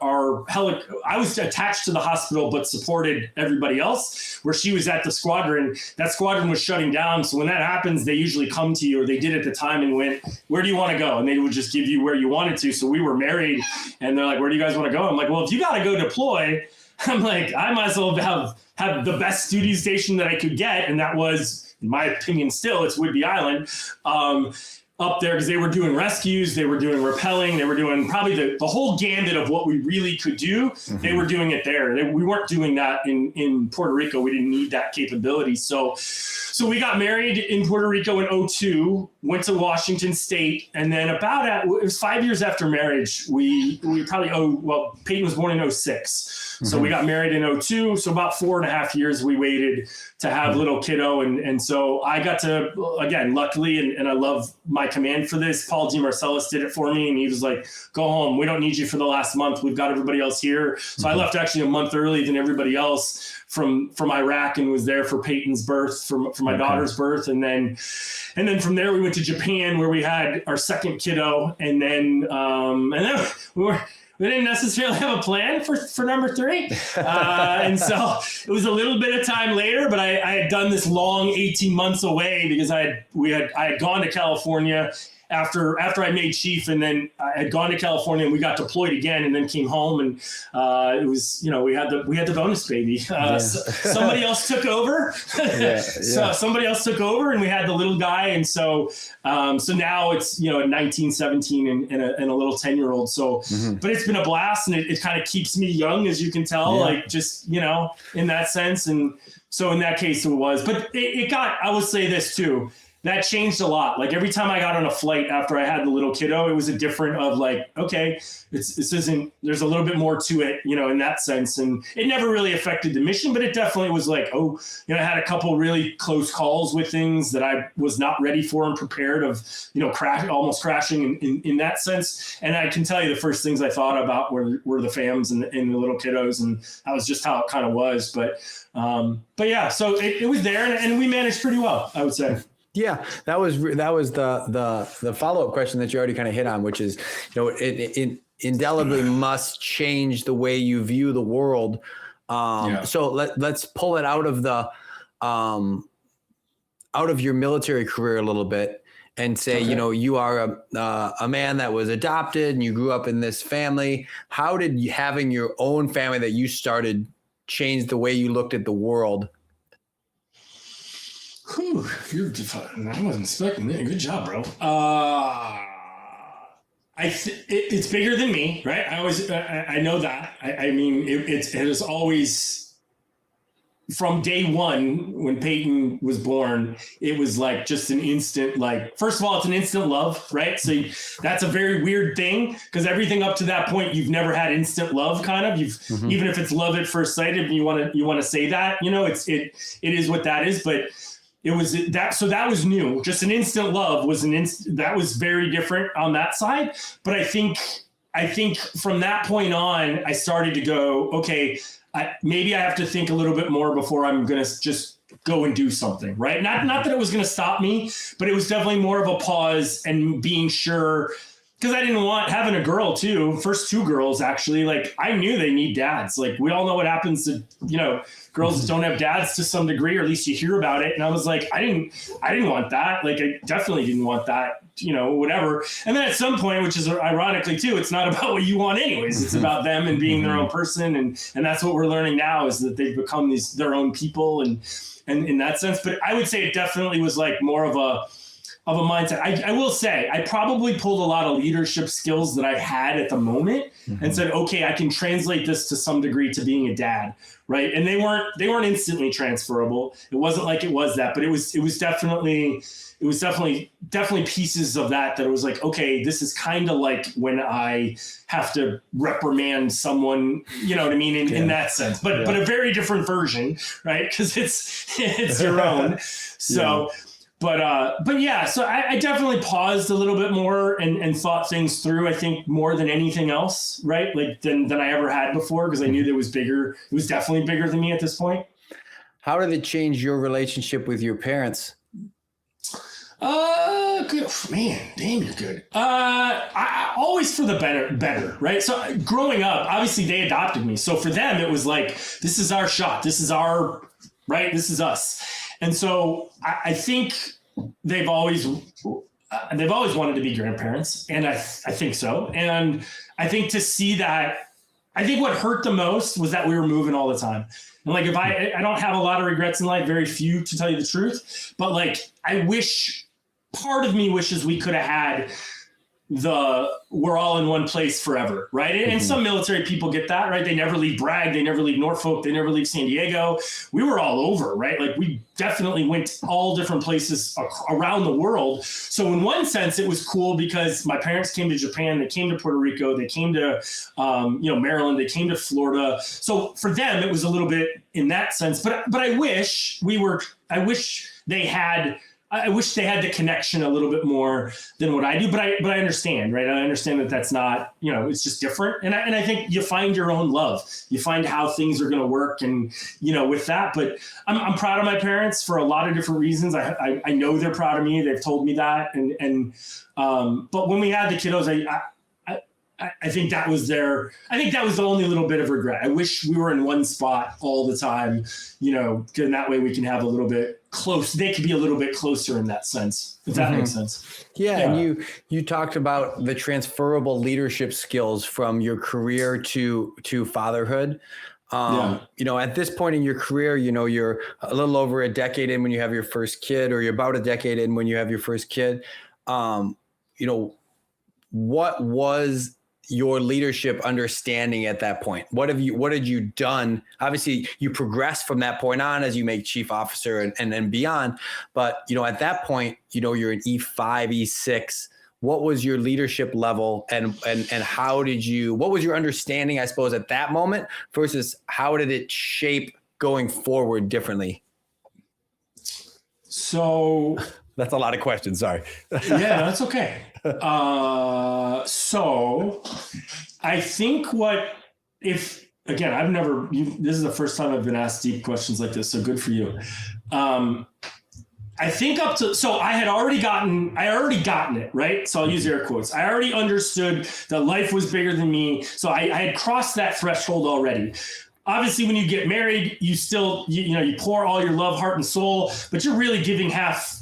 was attached to the hospital, but supported everybody else, where she was at the squadron, that squadron was shutting down. So when that happens, they usually come to you, or they did at the time and went, where do you want to go? And they would just give you where you wanted to. So we were married and they're like, where do you guys want to go? I'm like, well, if you got to go deploy, I'm like, I might as well have the best duty station that I could get. And that was, in my opinion, still, it's Whidbey Island up there, because they were doing rescues, they were doing rappelling, they were doing probably the whole gambit of what we really could do. They were doing it there. We weren't doing that in Puerto Rico. We didn't need that capability. So we got married in Puerto Rico in 2002. went to Washington State, and then it was 5 years after marriage. We probably Peyton was born in 2006. So we got married in 2002. So about 4.5 years we waited to have little kiddo. And so I got to, again, luckily, and I love my command for this, Paul DeMarcellis did it for me. And he was like, go home. We don't need you for the last month. We've got everybody else here. So I left actually a month early than everybody else from Iraq, and was there for Peyton's birth, for my daughter's birth. And then from there we went to Japan, where we had our second kiddo. And then we didn't necessarily have a plan for number 3. And so it was a little bit of time later, but I had done this long 18 months away because I had gone to California after I made chief, and then I had gone to California, and we got deployed again, and then came home, and it was, we had the bonus baby. Somebody else took over. So somebody else took over, and we had the little guy. And so now it's, 19, 17 and a little 10-year-old. So, but it's been a blast, and it kind of keeps me young, as you can tell, like just, in that sense. And so in that case it was, but it got, I will say this too, that changed a lot. Like every time I got on a flight after I had the little kiddo, it was a different of like, okay, this isn't, there's a little bit more to it, in that sense. And it never really affected the mission, but it definitely was like, I had a couple really close calls with things that I was not ready for and prepared of, almost crashing in that sense. And I can tell you the first things I thought about were the FAMs and the little kiddos. And that was just how it kind of was. But yeah, so it was there, and we managed pretty well, I would say. Yeah, that was the follow-up question that you already kind of hit on, which is, it indelibly must change the way you view the world. So let's pull it out of your military career a little bit and say, you are a man that was adopted and you grew up in this family. How did having your own family that you started change the way you looked at the world? Whew, I wasn't expecting that. Good job, bro. It's bigger than me, right? I know that. I mean, it has always, from day one when Peyton was born, it was like just an instant, like, first of all, it's an instant love, right? So that's a very weird thing, because everything up to that point, you've never had instant love, kind of. Even if it's love at first sight, if you want to say that, it is what that is, but it was that. So that was new. Just an instant love was that was very different on that side. But I think from that point on, I started to go, okay, maybe I have to think a little bit more before I'm going to just go and do something, right? Not that it was going to stop me, but it was definitely more of a pause and being sure, because I didn't want having a girl too. First 2 girls, actually, like I knew they need dads. Like we all know what happens to, girls that don't have dads to some degree, or at least you hear about it. And I was like, I didn't want that. Like I definitely didn't want that, whatever. And then at some point, which is ironically too, it's not about what you want anyways. It's about them and being their own person. And that's what we're learning now, is that they've become their own people and in that sense. But I would say it definitely was like more of a mindset. I will say I probably pulled a lot of leadership skills that I had at the moment and said, okay, I can translate this to some degree to being a dad. Right. And they weren't instantly transferable. It wasn't like it was that, but it was definitely pieces of that it was like, okay, this is kind of like when I have to reprimand someone, you know what I mean? In that sense, but a very different version, right? Cause it's your own. So, But yeah, so I definitely paused a little bit more and thought things through, I think, more than anything else, right? Like than I ever had before, because I knew that it was bigger. It was definitely bigger than me at this point. How did it change your relationship with your parents? Good. Man, damn, you're good. I always for the better, right? So growing up, obviously they adopted me. So for them, it was like, this is our shot. This is our, right? This is us. And so I think they've always wanted to be grandparents, and I think so. And I think to see that, I think what hurt the most was that we were moving all the time. And like, if I don't have a lot of regrets in life, very few to tell you the truth, but like, part of me wishes we could have had we're all in one place forever, right? And some military people get that, right? They never leave Bragg, they never leave Norfolk, they never leave San Diego. We were all over, right? Like we definitely went all different places around the world. So in one sense, it was cool because my parents came to Japan, they came to Puerto Rico, they came to Maryland, they came to Florida. So for them, it was a little bit in that sense. But I wish they had the connection a little bit more than what I do, but I understand, right? I understand that that's not, it's just different. And I think you find your own love, you find how things are going to work and, with that, but I'm proud of my parents for a lot of different reasons. I know they're proud of me. They've told me that. But when we had the kiddos, I think that was the only little bit of regret. I wish we were in one spot all the time, and that way we can have a little bit close. They could be a little bit closer in that sense, if that makes sense. Yeah. And you talked about the transferable leadership skills from your career to fatherhood. At this point in your career, you're a little over a decade in when you have your first kid, or you're about a decade in when you have your first kid. What was your leadership understanding at that point? What had you done? Obviously you progress from that point on as you make chief officer and then beyond. But, at that point, you're an E5, E6. What was your leadership level and what was your understanding, I suppose, at that moment versus how did it shape going forward differently? So that's a lot of questions. Sorry. Yeah, that's okay. So I think this is the first time I've been asked deep questions like this. So good for you. I think I had already gotten it, right? So I'll use air quotes. I already understood that life was bigger than me. So I had crossed that threshold already. Obviously, when you get married, you still, you pour all your love, heart, and soul, but you're really giving half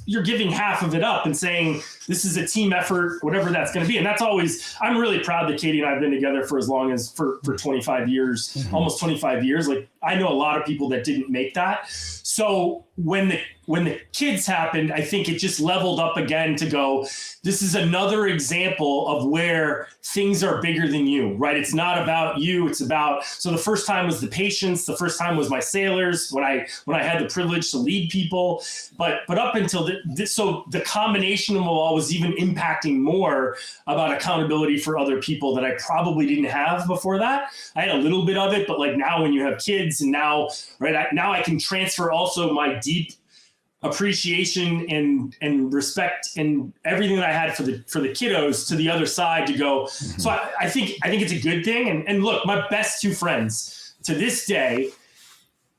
of it up and saying, this is a team effort, whatever that's going to be. And that's always, I'm really proud that Katie and I have been together for as long as for 25 years, almost 25 years. Like I know a lot of people that didn't make that. So when the kids happened, I think it just leveled up again to go, this is another example of where things are bigger than you, right? It's not about you. It's about, so the first time was the patients. The first time was my sailors when I had the privilege to lead people. But up until so the combination of them all was even impacting more about accountability for other people that I probably didn't have before that. I had a little bit of it, but like now when you have kids and now I can transfer also my deep appreciation and respect and everything that I had for the kiddos to the other side to go. So I think it's a good thing. And look, my best two friends to this day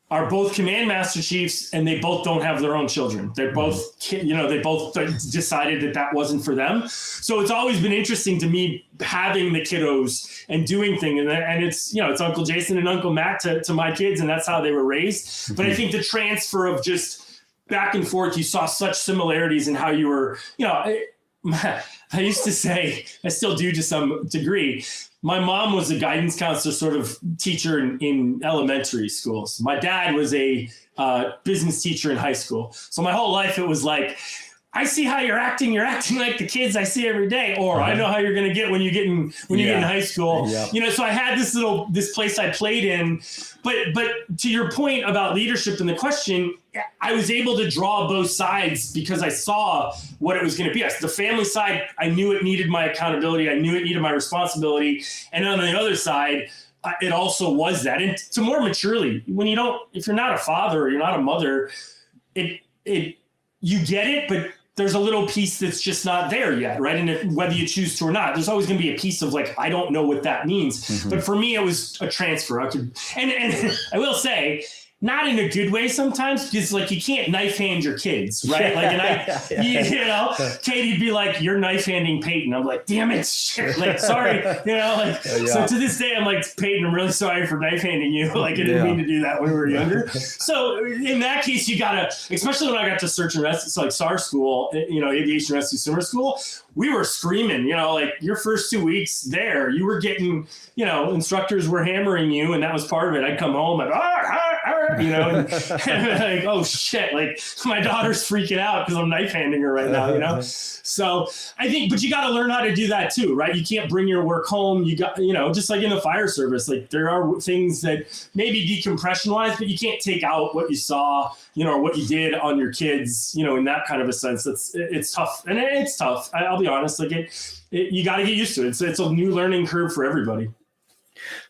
are both command master chiefs, and they both don't have their own children. They're both, they both decided that wasn't for them. So it's always been interesting to me having the kiddos and doing things. And it's, it's Uncle Jason and Uncle Matt to my kids, and that's how they were raised. But I think the transfer of just back and forth, you saw such similarities in how you were, I used to say, I still do to some degree, my mom was a guidance counselor sort of teacher in elementary schools. My dad was a business teacher in high school. So my whole life, it was like, I see how you're acting like the kids I see every day, or I know how you're going to get when you get in high school. Yep. So I had this place I played in, but to your point about leadership and the question, I was able to draw both sides because I saw what it was going to be. The family side, I knew it needed my accountability. I knew it needed my responsibility. And on the other side, it also was that. And to more maturely, if you're not a father or you're not a mother, you get it, but there's a little piece that's just not there yet, right? And whether you choose to or not, there's always going to be a piece of like, I don't know what that means. But for me, it was a transfer. And I will say, not in a good way sometimes, because like you can't knife hand your kids, right? Like, and Katie'd be like, "You're knife handing Peyton." I'm like, "Damn it, shit!" Like, sorry, So to this day, I'm like, Peyton, I'm really sorry for knife handing you. Like, I didn't mean to do that when we were younger. So in that case, you gotta, especially when I got to search and rescue, so like SAR school, aviation rescue swimmer school, we were screaming. Like your first 2 weeks there, you were getting, instructors were hammering you, and that was part of it. I'd come home like, you know, and like, oh shit, like my daughter's freaking out because I'm knife handing her right now, you know? So I think, but you got to learn how to do that too, right? You can't bring your work home. You got, you know, just like in the fire service, like there are things that maybe decompression wise, but you can't take out what you saw, you know, or what you did on your kids, you know, in that kind of a sense. It's tough. And it's tough. I'll be honest, like you got to get used to it. It's a new learning curve for everybody.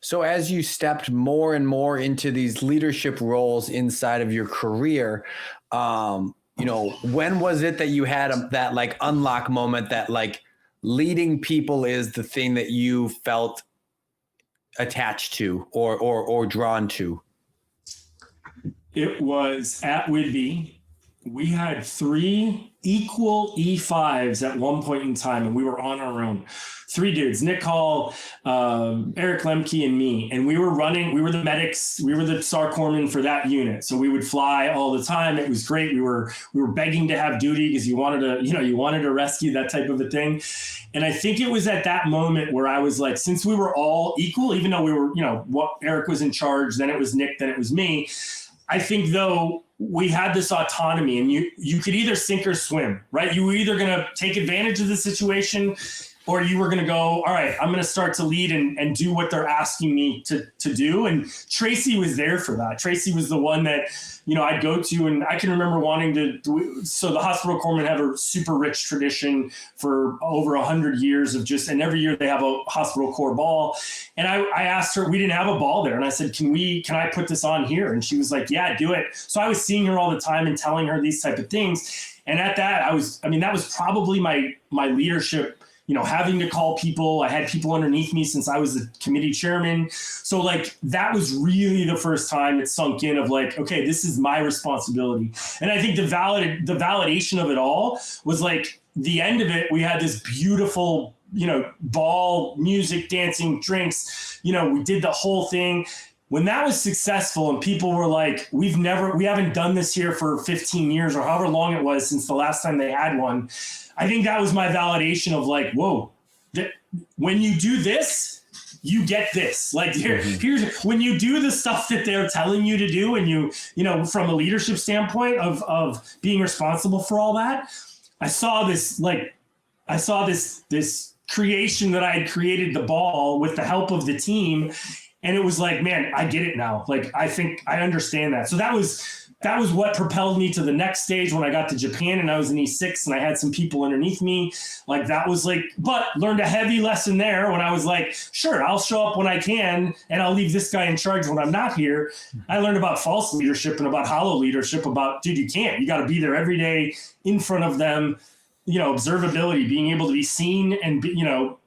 So as you stepped more and more into these leadership roles inside of your career, you know, when was it that you had that like unlock moment that like leading people is the thing that you felt attached to or drawn to? It was at Whitby. We had 3 equal E5s at one point in time, and we were on our own. 3 dudes, Nick Hall, Eric Lemke, and me. And we were the medics. We were the SAR corpsmen for that unit. So we would fly all the time. It was great. We were begging to have duty because you wanted to rescue, that type of a thing. And I think it was at that moment where I was like, since we were all equal, even though we were, you know, Eric was in charge, then it was Nick, then it was me. I think though we had this autonomy, and you could either sink or swim, right? You were either going to take advantage of the situation, or you were going to go, all right, I'm going to start to lead and do what they're asking me to do. And Tracy was there for that. Tracy was the one that, you know, I'd go to, and I can remember wanting to so the hospital corpsmen have a super rich tradition for over 100 years of just, and every year they have a hospital corps ball. And I asked her, we didn't have a ball there. And I said, can I put this on here? And she was like, yeah, do it. So I was seeing her all the time and telling her these type of things. And at that, that was probably my leadership, you know, having to call people. I had people underneath me since I was the committee chairman. So like, that was really the first time it sunk in of like, okay, this is my responsibility. And I think the validation of it all was like the end of it. We had this beautiful, you know, ball, music, dancing, drinks, you know, we did the whole thing. When that was successful and people were like, we haven't done this here for 15 years or however long it was since the last time they had one. I think that was my validation of like, whoa, when you do this, you get this. Like here's when you do the stuff that they're telling you to do, and you know, from a leadership standpoint of being responsible for all that, I saw this creation that I had created, the ball, with the help of the team. And it was like, man, I get it now. Like, I think I understand that. So that was what propelled me to the next stage when I got to Japan and I was in E6 and I had some people underneath me. Like, that was like, but learned a heavy lesson there when I was like, sure, I'll show up when I can and I'll leave this guy in charge when I'm not here. I learned about false leadership and about hollow leadership, about, dude, you can't. You got to be there every day in front of them. You know, observability, being able to be seen, and be, you know,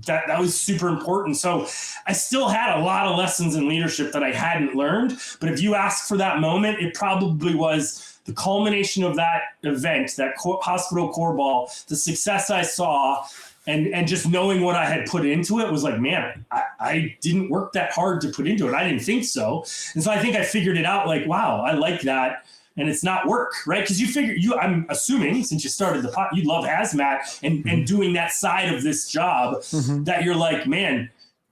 that was super important. So I still had a lot of lessons in leadership that I hadn't learned. But if you ask for that moment, it probably was the culmination of that event, that hospital corps ball, the success I saw, and just knowing what I had put into it was like, man, I didn't work that hard to put into it. I didn't think so. And so I think I figured it out like, wow, I like that. And it's not work, right? Because I'm assuming since you started the pot, you love hazmat and doing that side of this job, that you're like, man,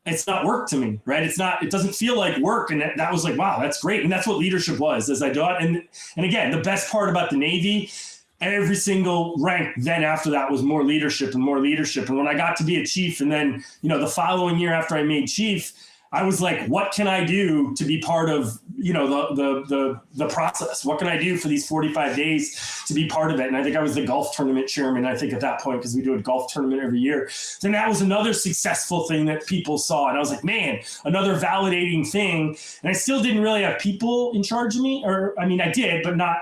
it's not work to me, right? It doesn't feel like work. And that was like, wow, that's great. And that's what leadership was as I do it. And again, the best part about the Navy, every single rank then after that was more leadership and more leadership. And when I got to be a chief, and then, you know, the following year after I made chief, I was like, what can I do to be part of, you know, the process? What can I do for these 45 days to be part of it? And I think I was the golf tournament chairman, I think, at that point, because we do a golf tournament every year. Then that was another successful thing that people saw. And I was like, man, another validating thing. And I still didn't really have people in charge of me, or, I mean, I did, but not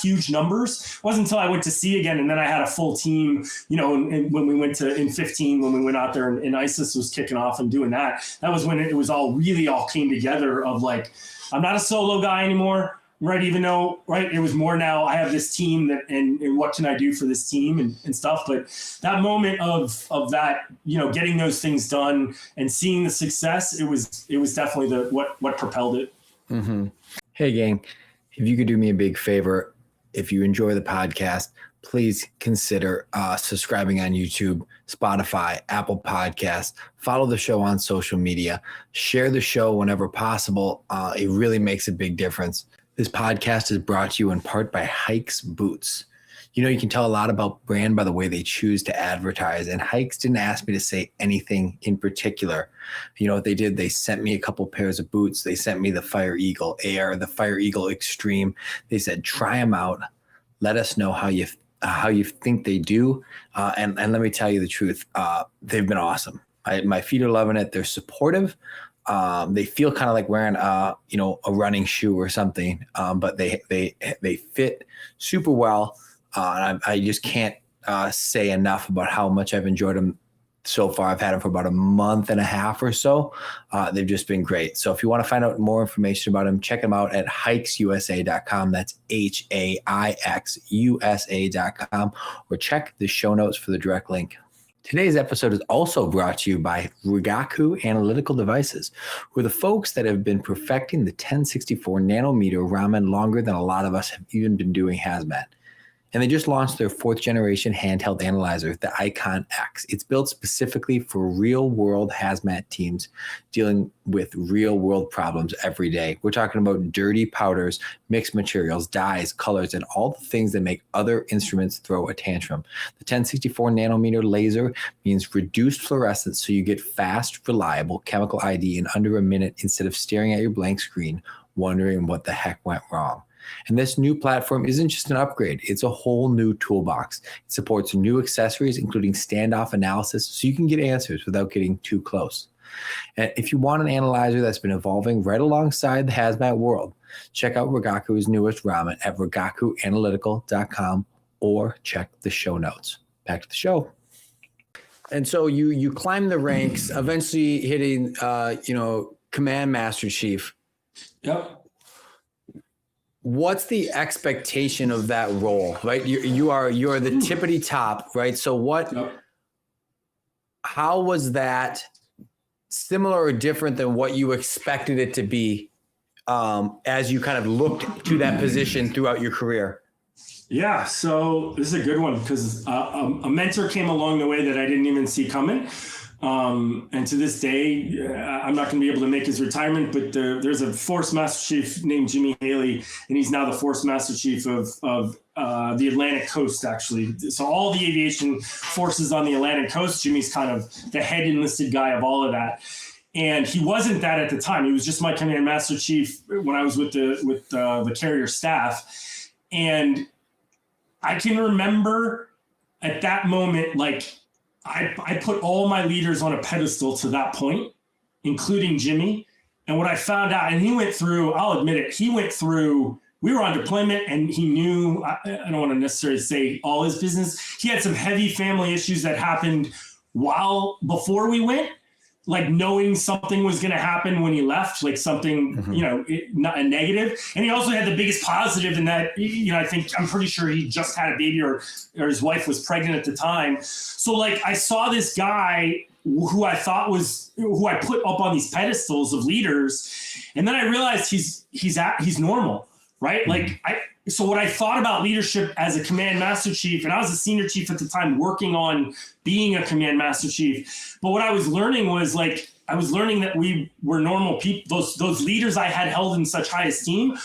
huge numbers. It wasn't until I went to sea again, and then I had a full team, you know, and when we went in 15, when we went out there and ISIS was kicking off and doing that was when it was all came together of like, I'm not a solo guy anymore, right? Even though, right, it was more now I have this team and what can I do for this team and stuff. But that moment of that, you know, getting those things done and seeing the success, it was definitely what propelled it. Mm-hmm. Hey gang, if you could do me a big favor, if you enjoy the podcast, please consider subscribing on YouTube, Spotify, Apple Podcasts. Follow the show on social media. Share the show whenever possible. It really makes a big difference. This podcast is brought to you in part by HIAX Boots. You know, you can tell a lot about brand by the way they choose to advertise. And HIAX didn't ask me to say anything in particular. You know what they did? They sent me a couple pairs of boots. They sent me the Fire Eagle Air, the Fire Eagle Extreme. They said, try them out. Let us know how you think they do. And let me tell you the truth. They've been awesome. My feet are loving it. They're supportive. They feel kind of like wearing a running shoe or something. But they fit super well. I just can't say enough about how much I've enjoyed them so far. I've had them for about a month and a half or so. They've just been great. So if you want to find out more information about them, check them out at HIAXusa.com. That's HAIXusa.com, or check the show notes for the direct link. Today's episode is also brought to you by Rigaku Analytical Devices, who are the folks that have been perfecting the 1064 nanometer ramen longer than a lot of us have even been doing hazmat. And they just launched their 4th generation handheld analyzer, the Icon X. It's built specifically for real-world hazmat teams dealing with real-world problems every day. We're talking about dirty powders, mixed materials, dyes, colors, and all the things that make other instruments throw a tantrum. The 1064 nanometer laser means reduced fluorescence, so you get fast, reliable chemical ID in under a minute instead of staring at your blank screen, wondering what the heck went wrong. And this new platform isn't just an upgrade. It's a whole new toolbox. It supports new accessories, including standoff analysis, so you can get answers without getting too close. And if you want an analyzer that's been evolving right alongside the hazmat world, check out Rigaku's newest ramen at rigakuanalytical.com or check the show notes. Back to the show. And so you climb the ranks, eventually hitting, Command Master Chief. Yep. What's the expectation of that role, right? You're the tippity top, right? So how was that similar or different than what you expected it to be as you kind of looked to that position throughout your career? Yeah, so this is a good one because a mentor came along the way that I didn't even see coming. And to this day, I'm not going to be able to make his retirement, but there's a Force Master Chief named Jimmy Haley, and he's now the Force Master Chief of the Atlantic Coast, actually. So all the aviation forces on the Atlantic Coast, Jimmy's kind of the head enlisted guy of all of that. And he wasn't that at the time. He was just my Command Master Chief when I was with the carrier staff. And I can remember at that moment, like, I put all my leaders on a pedestal to that point, including Jimmy. And what I found out, and he went through, I'll admit it, we were on deployment and he knew, I don't want to necessarily say all his business. He had some heavy family issues that happened before we went, like knowing something was going to happen when he left, like something, not a negative. And he also had the biggest positive in that, I'm pretty sure he just had a baby or his wife was pregnant at the time. So like I saw this guy who I put up on these pedestals of leaders. And then I realized he's normal, right? So what I thought about leadership as a Command Master Chief, and I was a senior chief at the time working on being a Command Master Chief. But what I was learning was that we were normal people. Those leaders I had held in such high esteem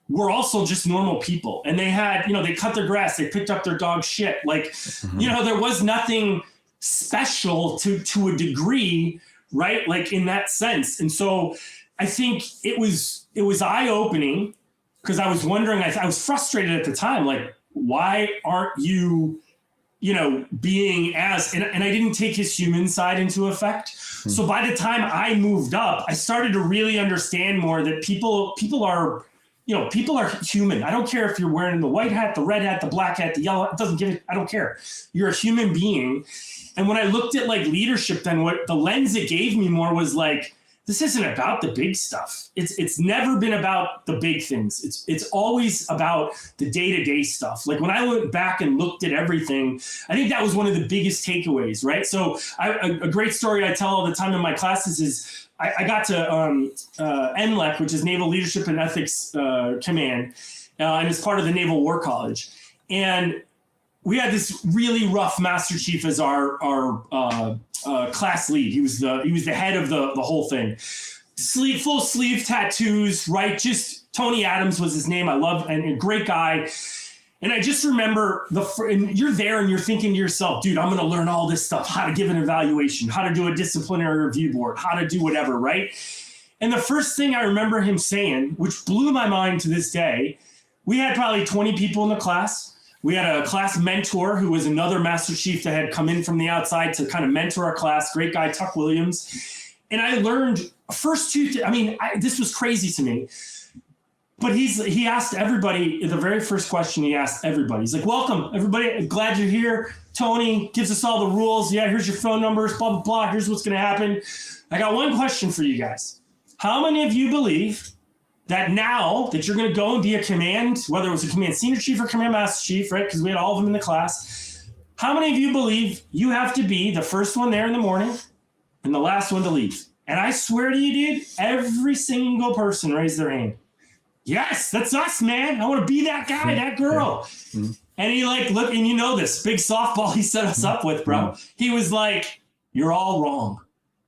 were also just normal people. And they had, they cut their grass, they picked up their dog's shit. There was nothing special to a degree, right? Like in that sense. And so I think it was eye-opening, because I was wondering, I was frustrated at the time, like, why aren't you, being as, and I didn't take his human side into effect. So by the time I moved up, I started to really understand more that people are human. I don't care if you're wearing the white hat, the red hat, the black hat, the yellow, I don't care. You're a human being. And when I looked at like leadership, then what the lens it gave me more was like, this isn't about the big stuff. It's never been about the big things. It's always about the day-to-day stuff. Like when I went back and looked at everything, I think that was one of the biggest takeaways, right? So a great story I tell all the time in my classes is I got to NLEC, which is Naval Leadership and Ethics Command, and it's part of the Naval War College. And we had this really rough Master Chief as our class lead. He was the head of the whole thing. Full sleeve tattoos, right? Just Tony Adams was his name. I love and a great guy. And I just remember and you're there and you're thinking to yourself, dude, I'm going to learn all this stuff, how to give an evaluation, how to do a disciplinary review board, how to do whatever, right? And the first thing I remember him saying, which blew my mind to this day, we had probably 20 people in the class. We had a class mentor who was another Master Chief that had come in from the outside to kind of mentor our class. Great guy, Tuck Williams. And I learned this was crazy to me. But he asked everybody, the very first question he asked everybody, he's like, welcome, everybody. Glad you're here. Tony gives us all the rules. Yeah, here's your phone numbers, blah, blah, blah. Here's what's going to happen. I got one question for you guys. How many of you believe that now that you're going to go and be a command, whether it was a command senior chief or command master chief, right? Because we had all of them in the class. How many of you believe you have to be the first one there in the morning and the last one to leave? And I swear to you, dude, every single person raised their hand. Yes, that's us, man. I want to be that guy, that girl. Mm-hmm. And he look, and you know this big softball he set us up with, bro. Mm-hmm. He was like, you're all wrong.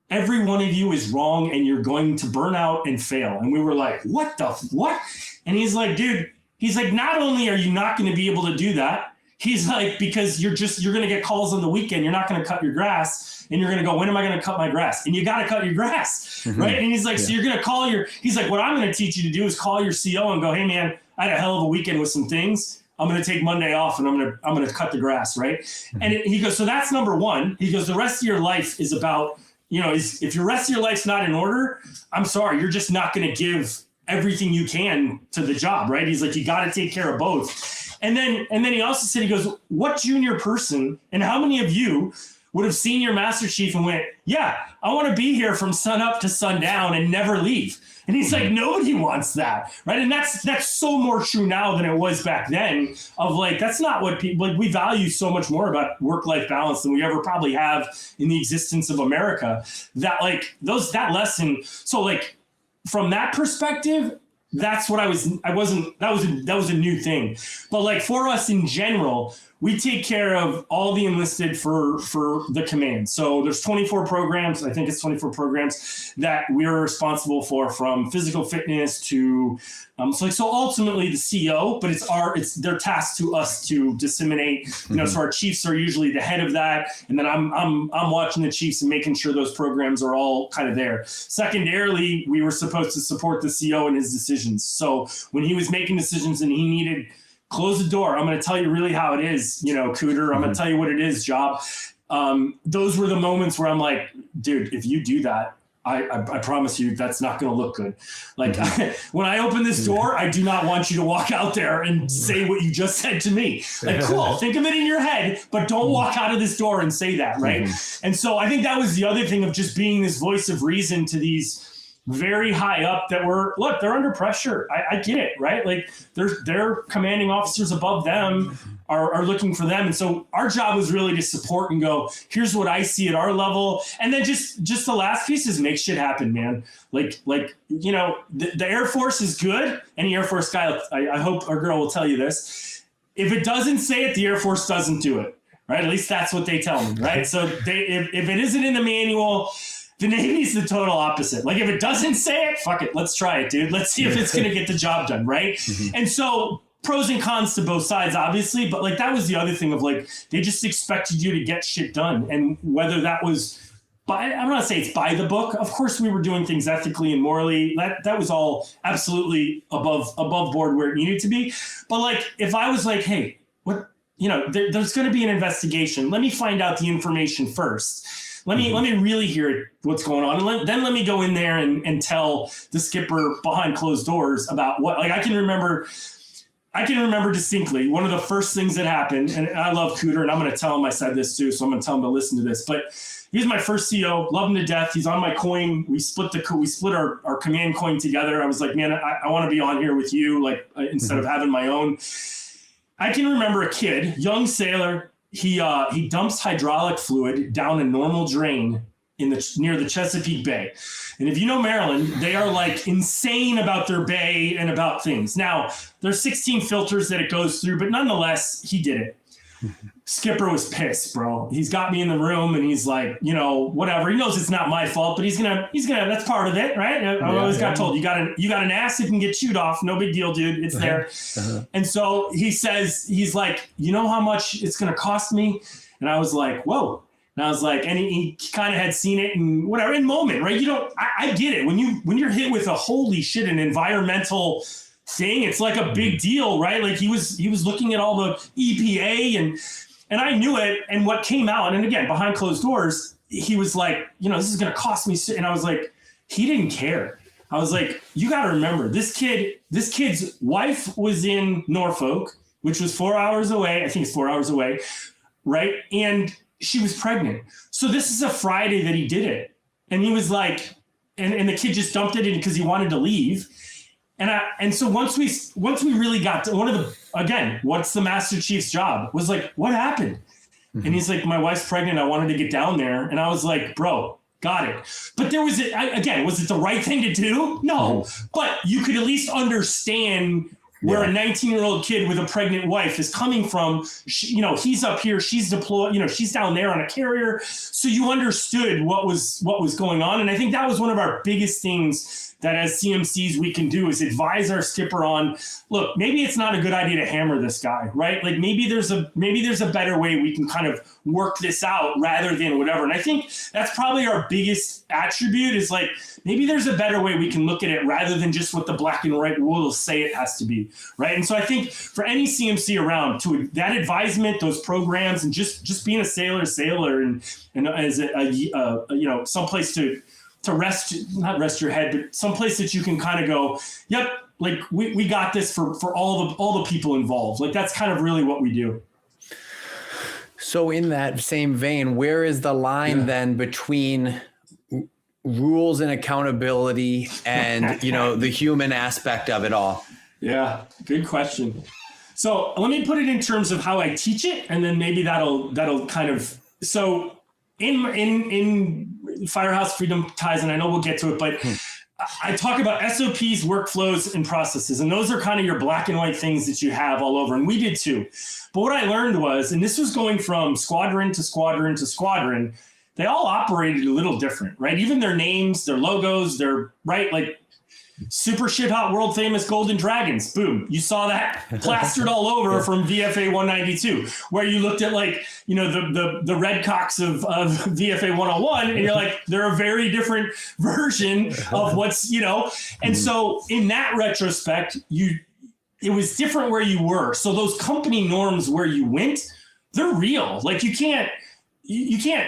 Every one of you is wrong and you're going to burn out and fail. And we were like, what? And he's like, dude, not only are you not going to be able to do that, he's like, because you're going to get calls on the weekend. You're not going to cut your grass. And you're going to go, when am I going to cut my grass? And you got to cut your grass, right? And he's like, so you're going to he's like, what I'm going to teach you to do is call your CO and go, hey man, I had a hell of a weekend with some things. I'm going to take Monday off and I'm going to cut the grass, right? And he goes, so that's number one. He goes, the rest of your life is about, if your rest of your life's not in order, I'm sorry, you're just not going to give everything you can to the job, right? He's like, you got to take care of both. And then he also said, he goes, what junior person and how many of you would have seen your Master Chief and went, yeah, I want to be here from sun up to sundown and never leave. And he's like, nobody wants that, right? And that's so more true now than it was back then of that's not what people, we value so much more about work-life balance than we ever probably have in the existence of America, that that lesson. So from that perspective, that's what that was a new thing. But for us in general, we take care of all the enlisted for the command. So there's 24 programs. I think it's 24 programs that we're responsible for, from physical fitness to so ultimately the CO, but it's their task to us to disseminate. So our chiefs are usually the head of that, and then I'm watching the chiefs and making sure those programs are all kind of there. Secondarily, we were supposed to support the CO in his decisions. So when he was making decisions and he needed, close the door, I'm going to tell you really how it is, Cooter. I'm going to tell you what it is, Job. Those were the moments where I'm like, dude, if you do that, I promise you that's not going to look good. When I open this door, I do not want you to walk out there and say what you just said to me. Cool, think of it in your head, but don't walk out of this door and say that, right? And so I think that was the other thing of just being this voice of reason to these very high up that they're under pressure. I get it, right? Their commanding officers above them are looking for them. And so our job was really to support and go, here's what I see at our level. And then just the last piece is make shit happen, man. The Air Force is good. Any Air Force guy, I hope our girl will tell you this. If it doesn't say it, the Air Force doesn't do it, right? At least that's what they tell me, right? So if it isn't in the manual, the Navy's the total opposite. If it doesn't say it, fuck it. Let's try it, dude. Let's see if it's going to get the job done, right? And so pros and cons to both sides, obviously. But that was the other thing of they just expected you to get shit done. And whether that was I'm not saying it's by the book. Of course, we were doing things ethically and morally. That was all absolutely above board where it needed to be. But if I was hey, what, there's going to be an investigation. Let me find out the information first. Let me really hear what's going on. And then let me go in there and tell the skipper behind closed doors about what, I can remember distinctly one of the first things that happened, and I love Cooter, and I'm going to tell him I said this too, so I'm going to tell him to listen to this. But he was my first CO, love him to death. He's on my coin. We split our command coin together. I was like, man, I want to be on here with you, instead of having my own. I can remember a kid, young sailor. He dumps hydraulic fluid down a normal drain near the Chesapeake Bay. And if you know Maryland, they are insane about their bay and about things. Now, there's 16 filters that it goes through, but nonetheless, he did it. Skipper was pissed, bro. He's got me in the room and he's like, you know, whatever. He knows it's not my fault, but he's gonna, that's part of it, right? I always got told, you got an ass that can get chewed off. No big deal, dude. It's there. And so he says, he's like, you know how much it's gonna cost me? And I was like, whoa. And I was like, and he kind of had seen it and whatever in moment, right? You don't, I get it. When you're hit with a holy shit, an environmental thing, it's like a big deal, right? Like he was looking at all the EPA and I knew it. And what came out, and again, behind closed doors, he was like, you know, this is going to cost me. And I was like, he didn't care. I was like, you got to remember this kid's wife was in Norfolk, which was 4 hours away. I think it's 4 hours away. Right. And she was pregnant. So this is a Friday that he did it. And he was like, and the kid just dumped it in because he wanted to leave. And so once we really got to one of the, again, what's the Master Chief's job was like, what happened? And he's like, my wife's pregnant. I wanted to get down there. And I was like, bro, got it. But there was, again, was it the right thing to do? No, but you could at least understand where a 19-year-old kid with a pregnant wife is coming from. You know, he's up here, she's deployed, you know, she's down there on a carrier. So you understood what was going on. And I think that was one of our biggest things that as CMCs we can do is advise our skipper on, look, maybe it's not a good idea to hammer this guy, right? Like maybe there's a better way we can kind of work this out rather than whatever. And I think that's probably our biggest attribute is like, maybe there's a better way we can look at it rather than just what the black and white rules say it has to be, right? And so I think for any CMC around, to that advisement, those programs, and just being a sailor and as a you know, someplace to not rest your head, but someplace that you can kind of go, yep, like we got this for all the people involved. Like that's kind of really what we do. So in that same vein, where is the line then between rules and accountability and, you know, the human aspect of it all? Yeah, good question. So let me put it in terms of how I teach it, and then maybe that'll kind of, so in Firehouse Freedom ties, and I know we'll get to it, but I talk about SOPs, workflows, and processes. And those are kind of your black and white things that you have all over. And we did too. But what I learned was, and this was going from squadron to squadron to squadron, they all operated a little different, right? Even their names, their logos, their, right? Like super shit hot world famous Golden Dragons. Boom. You saw that plastered all over from VFA 192, where you looked at like, you know, the Red Cocks of VFA 101, and you're like, they're a very different version of what's, you know, and so in that retrospect, it was different where you were. So those company norms where you went, they're real. Like you can't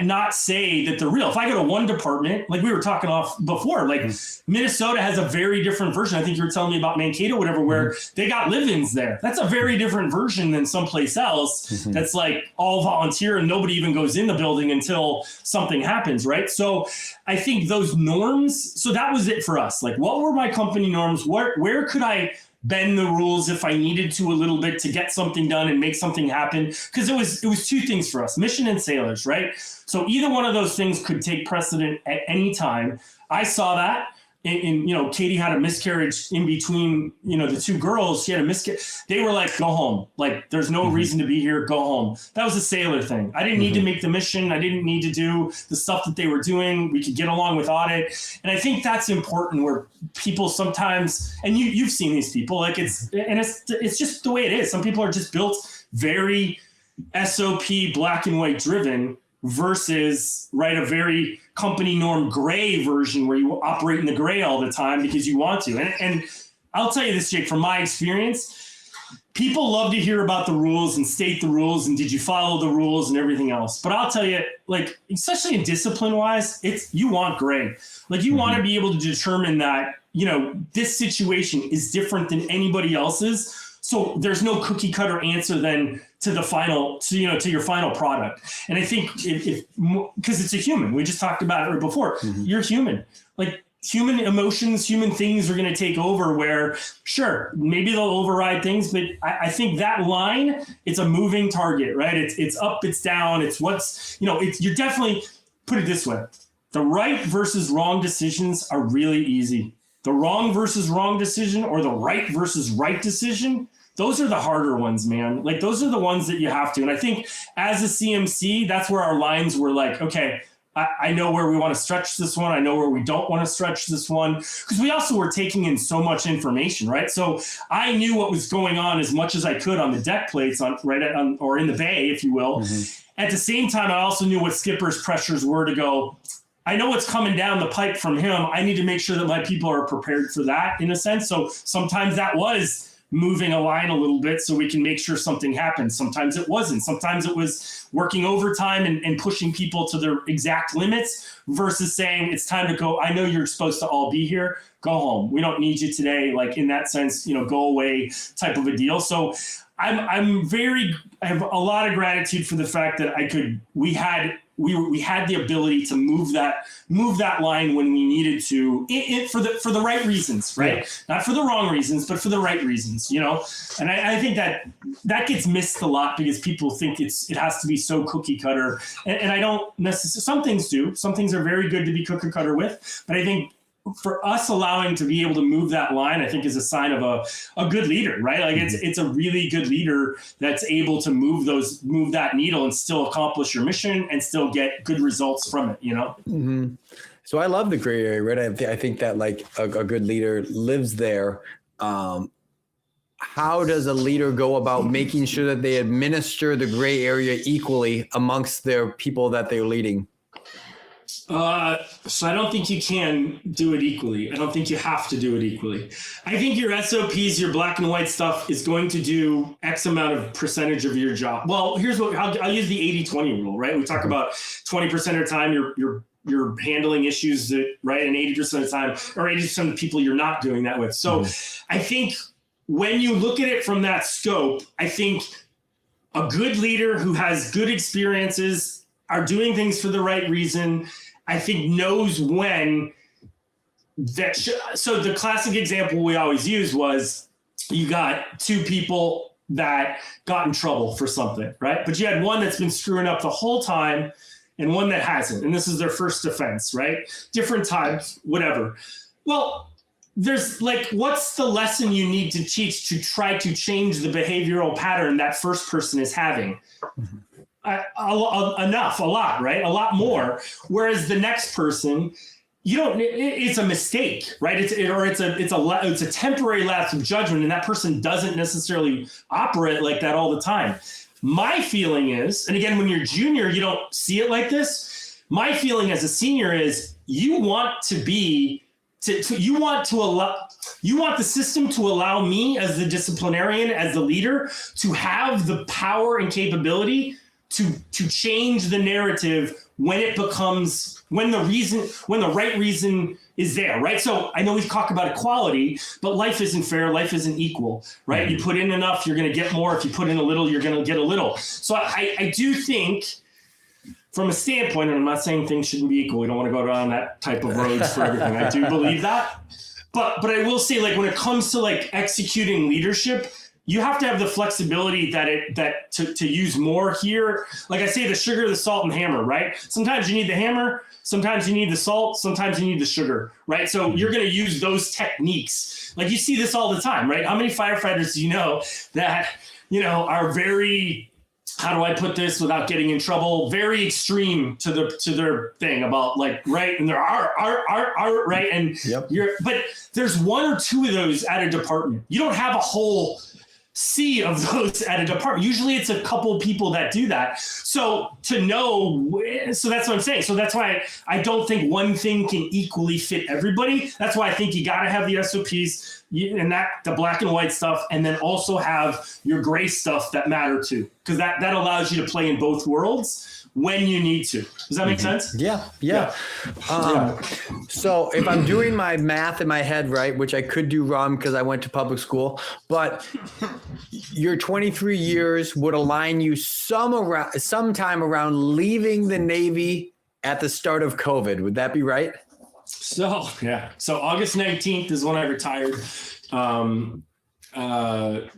not say that they're real. If I go to one department, like we were talking off before, like Minnesota has a very different version. I think you were telling me about Mankato, whatever, where they got live-ins there. That's a very different version than someplace else. That's like all volunteer and nobody even goes in the building until something happens, right? So I think those norms, so that was it for us. Like what were my company norms? Where could I bend the rules if I needed to a little bit to get something done and make something happen? Because it was two things for us, mission and sailors, right? So either one of those things could take precedent at any time. I saw that in you know, Katie had a miscarriage in between, you know, the two girls. She had a miscarriage. They were like, go home. Like, there's no reason to be here. Go home. That was a sailor thing. I didn't need to make the mission. I didn't need to do the stuff that they were doing. We could get along without it. And I think that's important where people sometimes, and you've seen these people, like it's just the way it is. Some people are just built very SOP black and white driven versus, right, a very company norm gray version where you operate in the gray all the time because you want to. And I'll tell you this, Jake, from my experience, people love to hear about the rules and state the rules and did you follow the rules and everything else. But I'll tell you, like, especially in discipline wise, you want gray. Like you want to be able to determine that, you know, this situation is different than anybody else's. So there's no cookie cutter answer then to the final, to your final product. And I think because it's a human, we just talked about it before, you're human, like human emotions, human things are going to take over where sure, maybe they'll override things, but I think that line, it's a moving target, right? It's up, it's down. It's what's, you know, you're definitely, put it this way, the right versus wrong decisions are really easy. The wrong versus wrong decision or the right versus right decision, those are the harder ones, man. Like those are the ones that you have to. And I think as a CMC, that's where our lines were like, okay, I know where we want to stretch this one. I know where we don't want to stretch this one, because we also were taking in so much information, right? So I knew what was going on as much as I could on the deck plates or in the bay, if you will. At the same time, I also knew what skipper's pressures were to go, I know what's coming down the pipe from him. I need to make sure that my people are prepared for that in a sense. So sometimes that was moving a line a little bit so we can make sure something happens. Sometimes it wasn't. Sometimes it was working overtime and pushing people to their exact limits versus saying it's time to go. I know you're supposed to all be here. Go home. We don't need you today. Like in that sense, go away type of a deal. So I have a lot of gratitude for the fact that we had the ability to move that line when we needed to, for the right reasons, right? Yeah. Not for the wrong reasons, but for the right reasons, And I think that gets missed a lot because people think it has to be so cookie cutter, and I don't necessarily. Some things do. Some things are very good to be cookie cutter with, but I think for us allowing to be able to move that line, I think is a sign of a good leader, right? Like it's a really good leader that's able to move that needle and still accomplish your mission and still get good results from it, Mm-hmm. So I love the gray area, right? I think that like a good leader lives there. How does a leader go about making sure that they administer the gray area equally amongst their people that they're leading? So I don't think you can do it equally. I don't think you have to do it equally. I think your SOPs, your black and white stuff is going to do X amount of percentage of your job. Well, here's what I'll use the 80-20 rule, right? We talk about 20% of the time you're handling issues that, right? And 80% of the time, or 80% of the people you're not doing that with. So I think when you look at it from that scope, I think a good leader who has good experiences are doing things for the right reason, I think knows when that. So the classic example we always use was you got two people that got in trouble for something, right? But you had one that's been screwing up the whole time and one that hasn't. And this is their first offense, right? Different times, whatever. Well, there's like, what's the lesson you need to teach to try to change the behavioral pattern that first person is having? A lot, right? A lot more. Whereas the next person, it's a mistake, right? It's a temporary lapse of judgment, and that person doesn't necessarily operate like that all the time. My feeling is, and again, when you're junior, you don't see it like this. My feeling as a senior is you want the system to allow me as the disciplinarian, as the leader, to have the power and capability to change the narrative when the right reason is there, right? So I know we talk about equality, but life isn't fair. Life isn't equal, right? Mm-hmm. You put in enough, you're going to get more. If you put in a little, you're going to get a little. So I do think from a standpoint, and I'm not saying things shouldn't be equal. We don't want to go down that type of roads for everything. I do believe that. But I will say, like, when it comes to like executing leadership, you have to have the flexibility to use more here. Like I say, the sugar, the salt, and hammer, right? Sometimes you need the hammer, sometimes you need the salt, sometimes you need the sugar, right? So you're going to use those techniques. Like you see this all the time, right? How many firefighters do you know that, are very, how do I put this without getting in trouble? Very extreme to their thing about like, right? And there are right? And but there's one or two of those at a department. You don't have a whole sea of those at a department. Usually it's a couple people that do that. So to know, so that's what I'm saying. So that's why I don't think one thing can equally fit everybody. That's why I think you got to have the SOPs and the black and white stuff, and then also have your gray stuff that matter too. Because that allows you to play in both worlds when you need to. Does that make sense? Yeah. So if I'm doing my math in my head right, which I could do wrong because I went to public school, but your 23 years would align you sometime around leaving the Navy at the start of COVID. Would that be right? So August 19th is when I retired.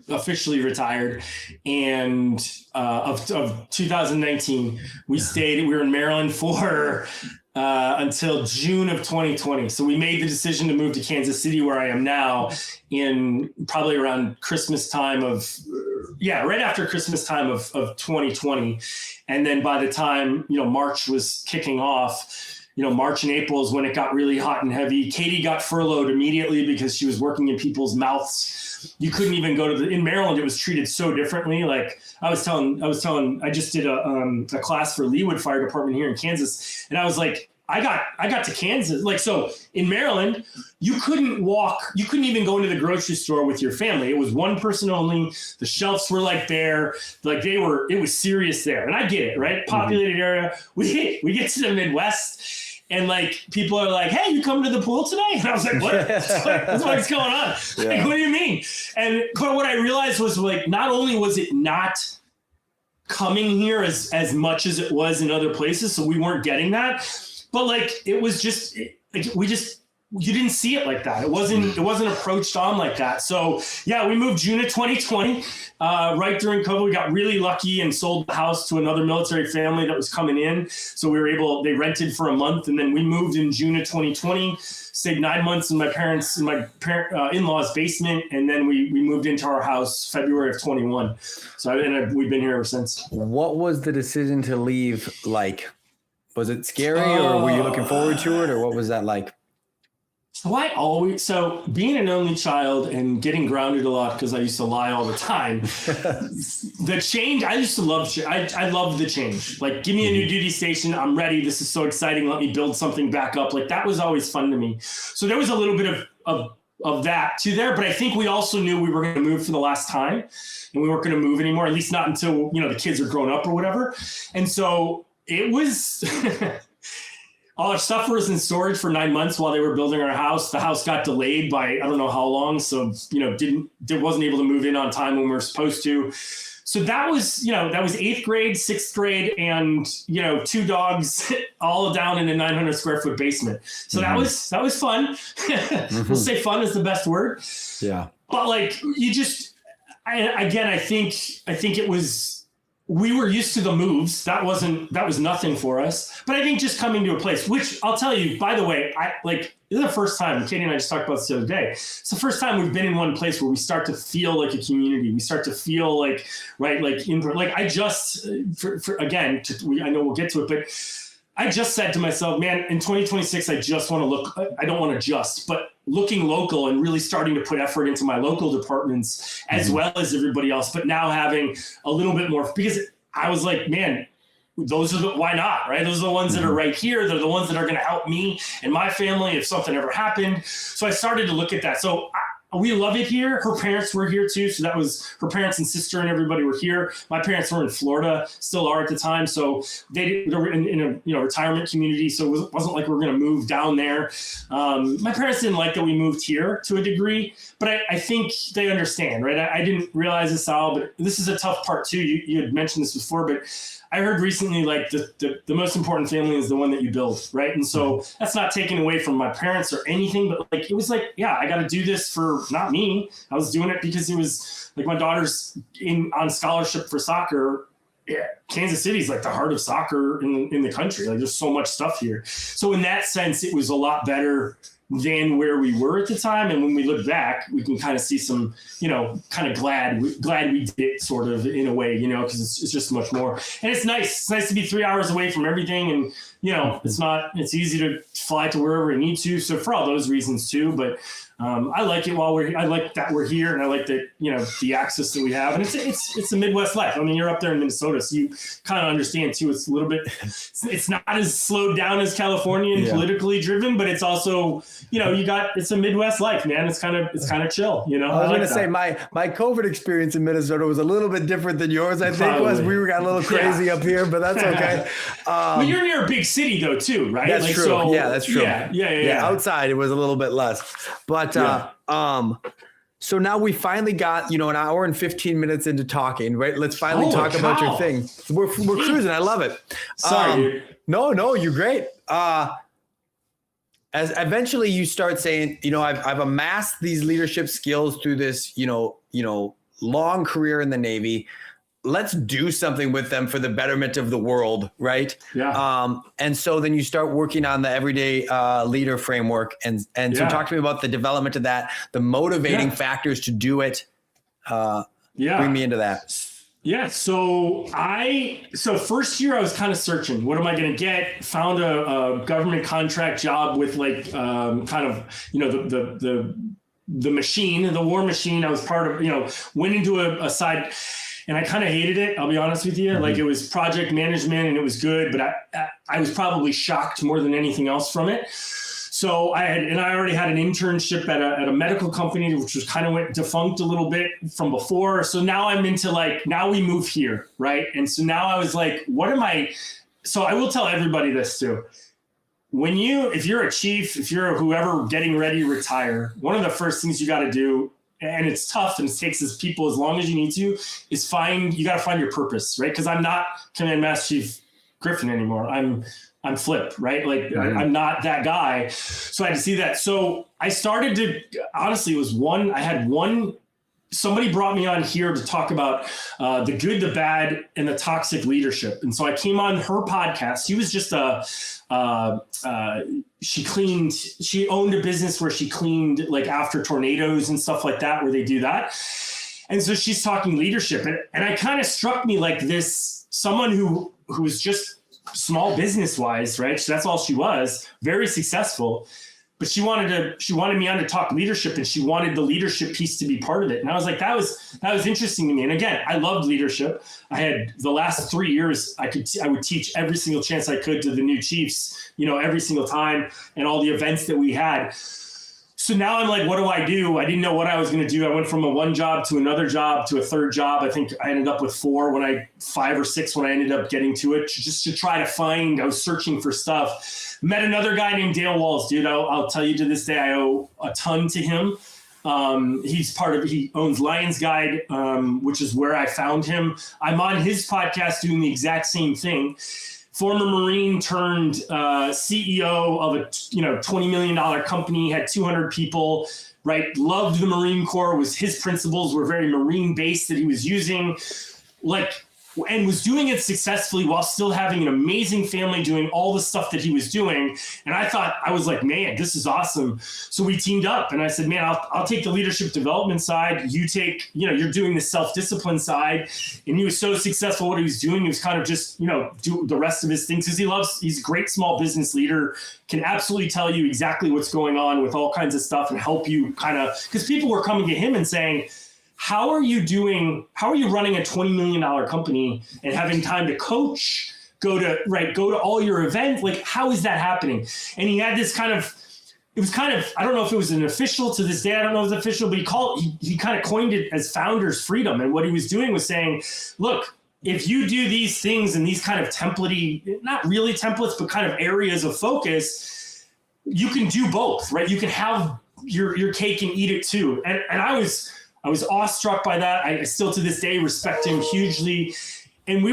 Officially retired, and of 2019 we were in Maryland for until June of 2020. So we made the decision to move to Kansas City, where I am now, in probably around Christmas time right after Christmas time of 2020. And then by the time, March was kicking off, March and April is when it got really hot and heavy. Katie got furloughed immediately because she was working in people's mouths. You couldn't even go in Maryland. It was treated so differently. Like I just did a class for Leawood Fire Department here in Kansas. And I was like, I got to Kansas. Like, so in Maryland, you couldn't even go into the grocery store with your family. It was one person only. The shelves were like bare, like it was serious there. And I get it, right? Populated area. We get to the Midwest, and like people are like, "Hey, you coming to the pool today?" And I was like, "What? What's going on? Yeah. Like, what do you mean?" But what I realized was, like, not only was it not coming here as much as it was in other places, so we weren't getting that, but like it was just you didn't see it like that. It wasn't approached on like that. So yeah, we moved June of 2020, right during COVID. We got really lucky and sold the house to another military family that was coming in. So they rented for a month, and then we moved in June of 2020, stayed 9 months in my in-laws' basement. And then we moved into our house February of 21. So we've been here ever since. What was the decision to leave like? Was it scary, or were you looking forward to it, or what was that like? So being an only child and getting grounded a lot because I used to lie all the time, the change, I used to love, I loved the change. Like, give me a new duty station. I'm ready. This is so exciting. Let me build something back up. Like, that was always fun to me. So there was a little bit of that too there, but I think we also knew we were going to move for the last time, and we weren't going to move anymore, at least not until, the kids are grown up or whatever. And so it was... All our stuff was in storage for 9 months while they were building our house. The house got delayed by I don't know how long, so wasn't able to move in on time when we were supposed to. So that was 8th grade, 6th grade, and 2 dogs all down in a 900 square foot basement. So that was fun. We'll say fun is the best word. Yeah. But like I think it was. We were used to the moves. That was nothing for us. But I think just coming to a place, which I'll tell you, by the way, this is the first time, Katie and I just talked about this the other day. It's the first time we've been in one place where we start to feel like a community. We start to feel like, right, like I just, I know we'll get to it, but I just said to myself, man, in 2026, I don't want to just, but looking local and really starting to put effort into my local departments as well as everybody else, but now having a little bit more, because I was like, man, why not, right? Those are the ones that are right here. They're the ones that are going to help me and my family if something ever happened. So I started to look at that. So we love it here. Her parents were here too. So that was her parents and sister and everybody were here. My parents were in Florida, still are at the time. So they were in a retirement community. So it wasn't like we were going to move down there. My parents didn't like that we moved here to a degree, but I think they understand, right? I didn't realize this, Al, but this is a tough part too. You had mentioned this before, but I heard recently, like the most important family is the one that you build, right? And so that's not taken away from my parents or anything, but like, it was like, yeah, I got to do this for not me. I was doing it because it was like my daughter's on scholarship for soccer. Yeah, Kansas City is like the heart of soccer in the country. Like, there's so much stuff here. So in that sense, it was a lot better than where we were at the time. And when we look back, we can kind of see some, kind of glad we did it, sort of, in a way, because it's just much more. And it's nice. It's nice to be 3 hours away from everything. And, it's easy to fly to wherever we need to. So for all those reasons too, but I like it I like that we're here, and I like that, the access that we have, and it's a Midwest life. I mean, you're up there in Minnesota, so you kind of understand too. It's a little bit, it's not as slowed down as California and politically driven, but it's also, it's a Midwest life, man. It's kind of chill, I was going to say my COVID experience in Minnesota was a little bit different than yours. I think we got a little crazy up here, but that's okay. But you're near a big city though too, right? That's true. So, yeah, that's true. Yeah. Outside it was a little bit less, but so now we finally got, an hour and 15 minutes into talking, right? Let's finally talk about your thing. We're cruising. I love it. Sorry, dude. No, you're great. As eventually you start saying, I've amassed these leadership skills through this, long career in the Navy. let's do something with them for the betterment of the world, right? Yeah. And so then you start working on the everyday leader framework, and so talk to me about the development of that, the motivating factors to do it. Bring me into that. Yeah. So first year I was kind of searching, what am I going to get? Found a government contract job with like kind of, you know, the machine, the war machine. I was part of, you know, went into a side. And I kind of hated it. I'll be honest with you. Like, it was project management and it was good, but I was probably shocked more than anything else from it. So I already had an internship at a medical company, which was kind of went defunct a little bit from before. So now I'm into like, now we move here. Right. And so now I was like, so I will tell everybody this too. If you're a chief, if you're whoever getting ready to retire, one of the first things you got to do, and it's tough and it takes people as long as you need to, is you got to find your purpose, right? Because I'm not Command Master Chief Griffin anymore. I'm Flip, right? Like I'm not that guy. So I had to see that. So I started to, honestly, somebody brought me on here to talk about the good, the bad, and the toxic leadership. And so I came on her podcast. She was just she owned a business where she cleaned like after tornadoes and stuff like that, where they do that. And so she's talking leadership. And I kind of struck me like this, someone who was just small business wise, right? So that's all she was, very successful. But she wanted me on to talk leadership, and she wanted the leadership piece to be part of it. And I was like, that was interesting to me. And again, I loved leadership. I had the last 3 years, I would teach every single chance I could to the new chiefs, you know, every single time, and all the events that we had. So now I'm like, what do? I didn't know what I was going to do. I went from a one job to another job to a third job. I think I ended up with 5 or 6 when I ended up getting to it, just to try to find. I was searching for stuff. Met another guy named Dale Walls, dude. I'll tell you, to this day, I owe a ton to him. He owns Lions Guide, which is where I found him. I'm on his podcast doing the exact same thing. Former Marine turned CEO of a $20 million company, had 200 people, right? Loved the Marine Corps. His principles were very Marine based that he was using, and was doing it successfully while still having an amazing family, doing all the stuff that he was doing. And I was like, man, this is awesome. So we teamed up, and I said, man, I'll take the leadership development side. You take, you're doing the self-discipline side. And he was so successful what he was doing. He was kind of just, do the rest of his things, because he's a great small business leader, can absolutely tell you exactly what's going on with all kinds of stuff and help you because people were coming to him and saying, how are you running a $20 million company and having time to coach, go to all your events? Like, how is that happening? And he had this I don't know if it was an official to this day. I don't know if it's official, but he kind of coined it as Founders Freedom. And what he was doing was saying, look, if you do these things and these kind of not really templates, but kind of areas of focus, you can do both, right? You can have your cake and eat it too. And I was awestruck by that. I still to this day respect him hugely. And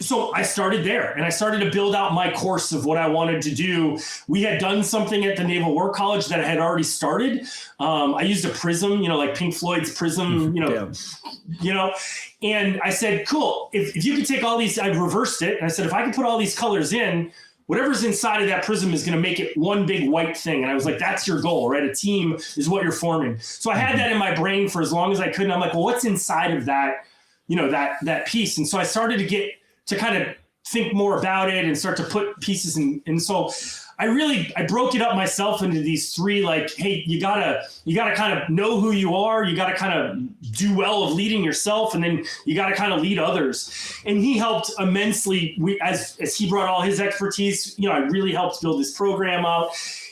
so I started there, and I started to build out my course of what I wanted to do. We had done something at the Naval War College that I had already started. I used a prism, like Pink Floyd's prism, and I said, cool, if you could take all these, I reversed it. And I said, if I could put all these colors in, whatever's inside of that prism is going to make it one big white thing. And I was like, that's your goal, right? A team is what you're forming. So I had that in my brain for as long as I could. And I'm like, well, what's inside of that, that piece? And so I started to get to kind of think more about it and start to put pieces in. And so I broke it up myself into these 3, hey, you gotta kind of know who you are. You gotta kind of do well of leading yourself, and then you gotta kind of lead others. And he helped immensely. As he brought all his expertise, I really helped build this program out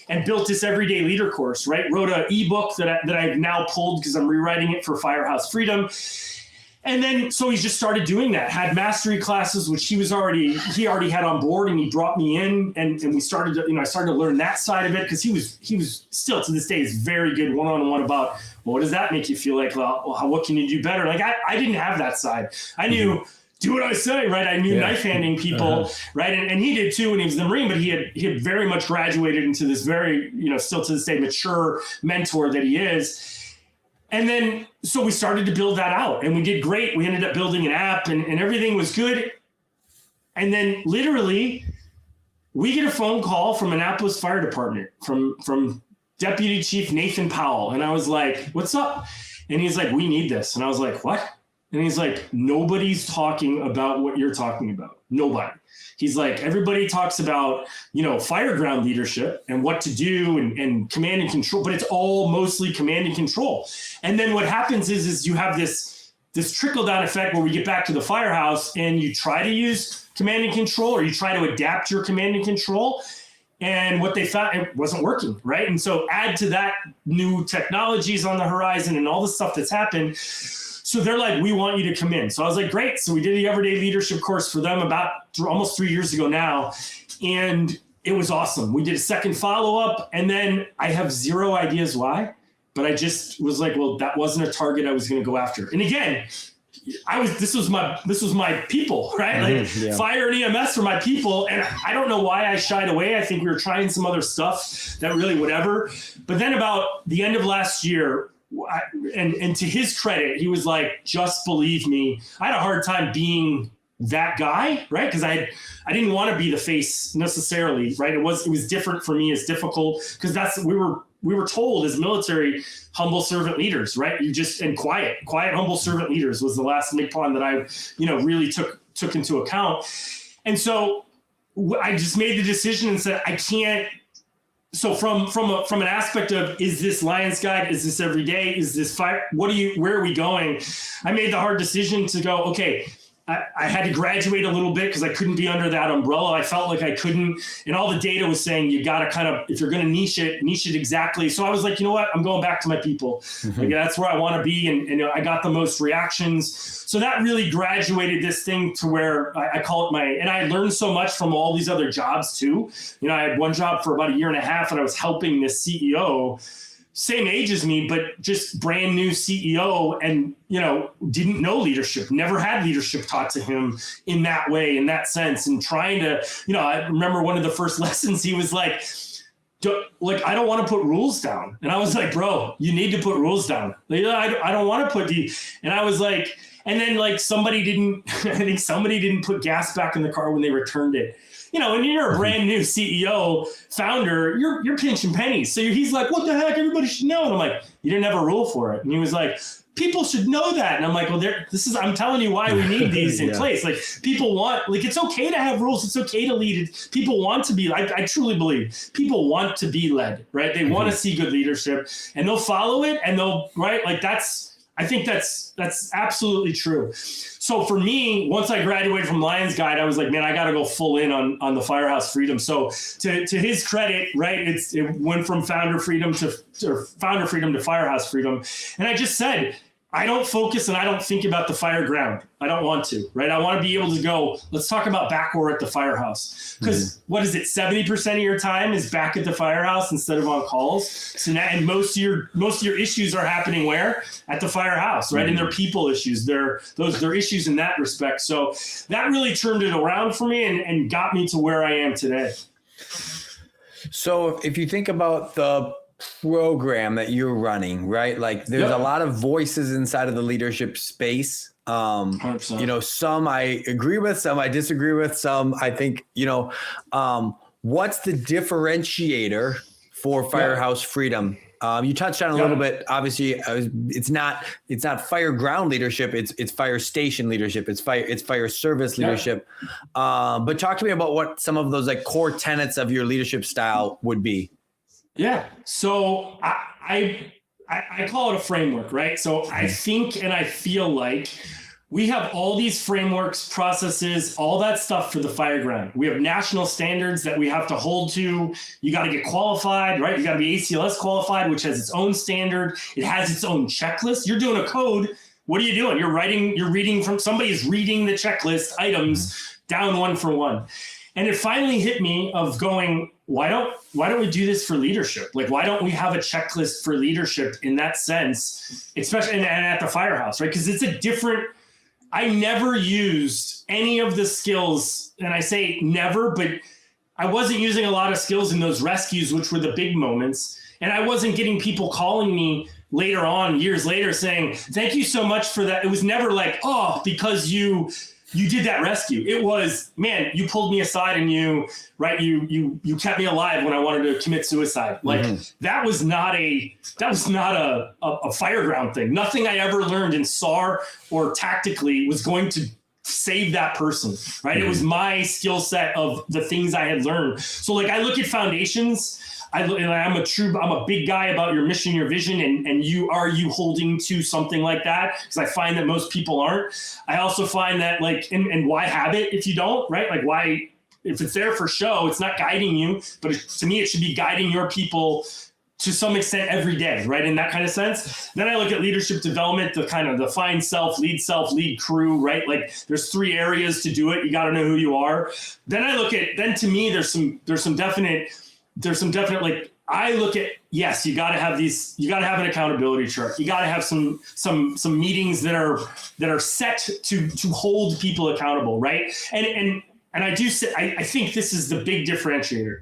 and built this everyday leader course, right? Wrote an ebook that I've now pulled because I'm rewriting it for Firehouse Freedom. And then, so he just started doing that, had mastery classes, which he already had on board, and he brought me in, and we started to, I started to learn that side of it, because he was still to this day is very good one-on-one about, well, what does that make you feel like? Well, what can you do better? Like I didn't have that side. I knew, do what I say, right? I knew knife handing people, right? And he did too when he was in the Marine, but he had very much graduated into this very, still to this day, mature mentor that he is. And then, so we started to build that out and we did great. We ended up building an app and everything was good. And then literally we get a phone call from Annapolis Fire Department from Deputy Chief Nathan Powell. And I was like, what's up? And he's like, we need this. And I was like, what? And he's like, nobody's talking about what you're talking about. Nobody. He's like, everybody talks about, fire ground leadership and what to do and command and control, but it's all mostly command and control. And then what happens is you have this trickle down effect where we get back to the firehouse and you try to use command and control, or you try to adapt your command and control. And what they found, it wasn't working, right? And so add to that new technologies on the horizon and all the stuff that's happened. So they're like, we want you to come in. So I was like, great. So we did the everyday leadership course for them about almost 3 years ago now. And it was awesome. We did a second follow-up, and then I have zero ideas why, but I just was like, well, that wasn't a target I was going to go after. And again, this was my people, right? Fire and EMS were my people. And I don't know why I shied away. I think we were trying some other stuff that really whatever. But then about the end of last year, and to his credit, he was like, just believe me. I had a hard time being that guy, right? Because I didn't want to be the face necessarily, right? It was different for me. It's difficult because we were told as military humble servant leaders, right? And quiet, humble servant leaders was the last MIGPON that I, really took into account. And so I just made the decision and said, I can't. So from an aspect of, is this Lions Guide? Is this every day? Is this fire? Where are we going? I made the hard decision to go, okay, I had to graduate a little bit because I couldn't be under that umbrella. I felt like I couldn't, and all the data was saying you got to kind of, if you're going to niche it exactly. So I was like, you know what? I'm going back to my people. Like, that's where I want to be. And I got the most reactions. So that really graduated this thing to where I call it and I learned so much from all these other jobs too. I had one job for about 1.5 years and I was helping this CEO, same age as me, but just brand new CEO, and, didn't know leadership, never had leadership taught to him in that way, in that sense. And trying to, I remember one of the first lessons, he was like, I don't want to put rules down. And I was like, bro, you need to put rules down. Like, I don't want to put and I was like, and then I think somebody didn't put gas back in the car when they returned it. When you're a brand new CEO, founder, you're pinching pennies. So he's like, what the heck? Everybody should know. And I'm like, you didn't have a rule for it. And he was like, people should know that. And I'm like, well, I'm telling you why we need these in place. Like, people want, it's okay to have rules. It's okay to lead. People want to be, I truly believe people want to be led, right? They want to see good leadership, and they'll follow it, and they'll, right? I think that's absolutely true. So for me, once I graduated from Lions Guide, I was like, man, I got to go full in on the Firehouse Freedom. So to his credit, right, it went from Founder Freedom to Firehouse Freedom. And I just said, I don't focus and I don't think about the fire ground. I don't want to, right? I want to be able to go, let's talk about back or at the firehouse. Because what is it? 70% of your time is back at the firehouse instead of on calls. So now, and most of your issues are happening where? At the firehouse, right? And they're people issues. They're issues in that respect. So that really turned it around for me and got me to where I am today. So if you think about the program that you're running, right? Like, there's a lot of voices inside of the leadership space. 100%. Some I agree with, some I disagree with, some I think, what's the differentiator for Firehouse Freedom? You touched on a little bit. Obviously, it's not fire ground leadership. It's fire station leadership. It's fire service leadership. But talk to me about what some of those core tenets of your leadership style would be. Yeah. So I call it a framework, right? So I think and I feel like we have all these frameworks, processes, all that stuff for the fire ground. We have national standards that we have to hold to. You got to get qualified, right? You got to be ACLS qualified, which has its own standard. It has its own checklist. You're doing a code. What are you doing? You're reading from, somebody's reading the checklist items down one for one. And it finally hit me of going, why don't we do this for leadership? Like, why don't we have a checklist for leadership in that sense, especially and at the firehouse, right? Because it's a different, I never used any of the skills, and I say never, but I wasn't using a lot of skills in those rescues, which were the big moments. And I wasn't getting people calling me later on, years later, saying, thank you so much for that. It was never like, oh, because you did that rescue. It was, man, you pulled me aside and you kept me alive when I wanted to commit suicide. Like that was not a fireground thing. Nothing I ever learned in SAR or tactically was going to save that person, right? It was my skill set of the things I had learned. So like I look at foundations. I'm a big guy about your mission, your vision, and you holding to something like that? Because I find that most people aren't. I also find that like, and why have it if you don't, right? Like why, if it's there for show, it's not guiding you, but to me, it should be guiding your people to some extent every day, right? In that kind of sense. Then I look at leadership development, the kind of the find self, lead crew, right? Like there's 3 areas to do it. You got to know who you are. Then to me, there's some definite, like, I look at, yes, you got to have an accountability chart. You got to have some meetings that are set to hold people accountable. Right. And I do say, I think this is the big differentiator.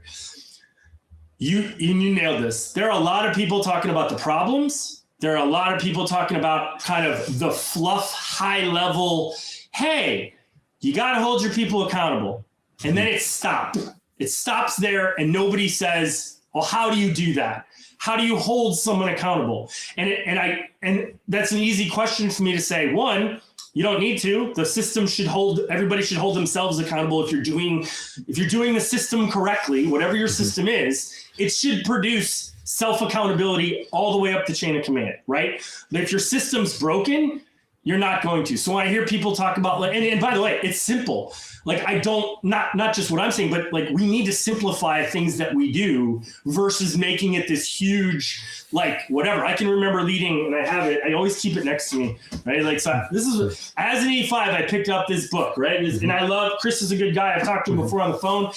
You nailed this. There are a lot of people talking about the problems. There are a lot of people talking about kind of the fluff, high level. Hey, you got to hold your people accountable. And then it stopped. It stops there and nobody says, well, how do you do that? How do you hold someone accountable? And that's an easy question for me to say. One, you don't need to. The system everybody should hold themselves accountable. If you're doing the system correctly, whatever your system is, it should produce self-accountability all the way up the chain of command, right? But if your system's broken, you're not going to. So when I hear people talk about, like, and by the way, it's simple. Like not just what I'm saying, but like we need to simplify things that we do versus making it this huge, like whatever. I can remember leading, and I have it. I always keep it next to me, right? Like so. This is as an E5, I picked up this book, right? And I love Chris is a good guy. I've talked to him before on the phone.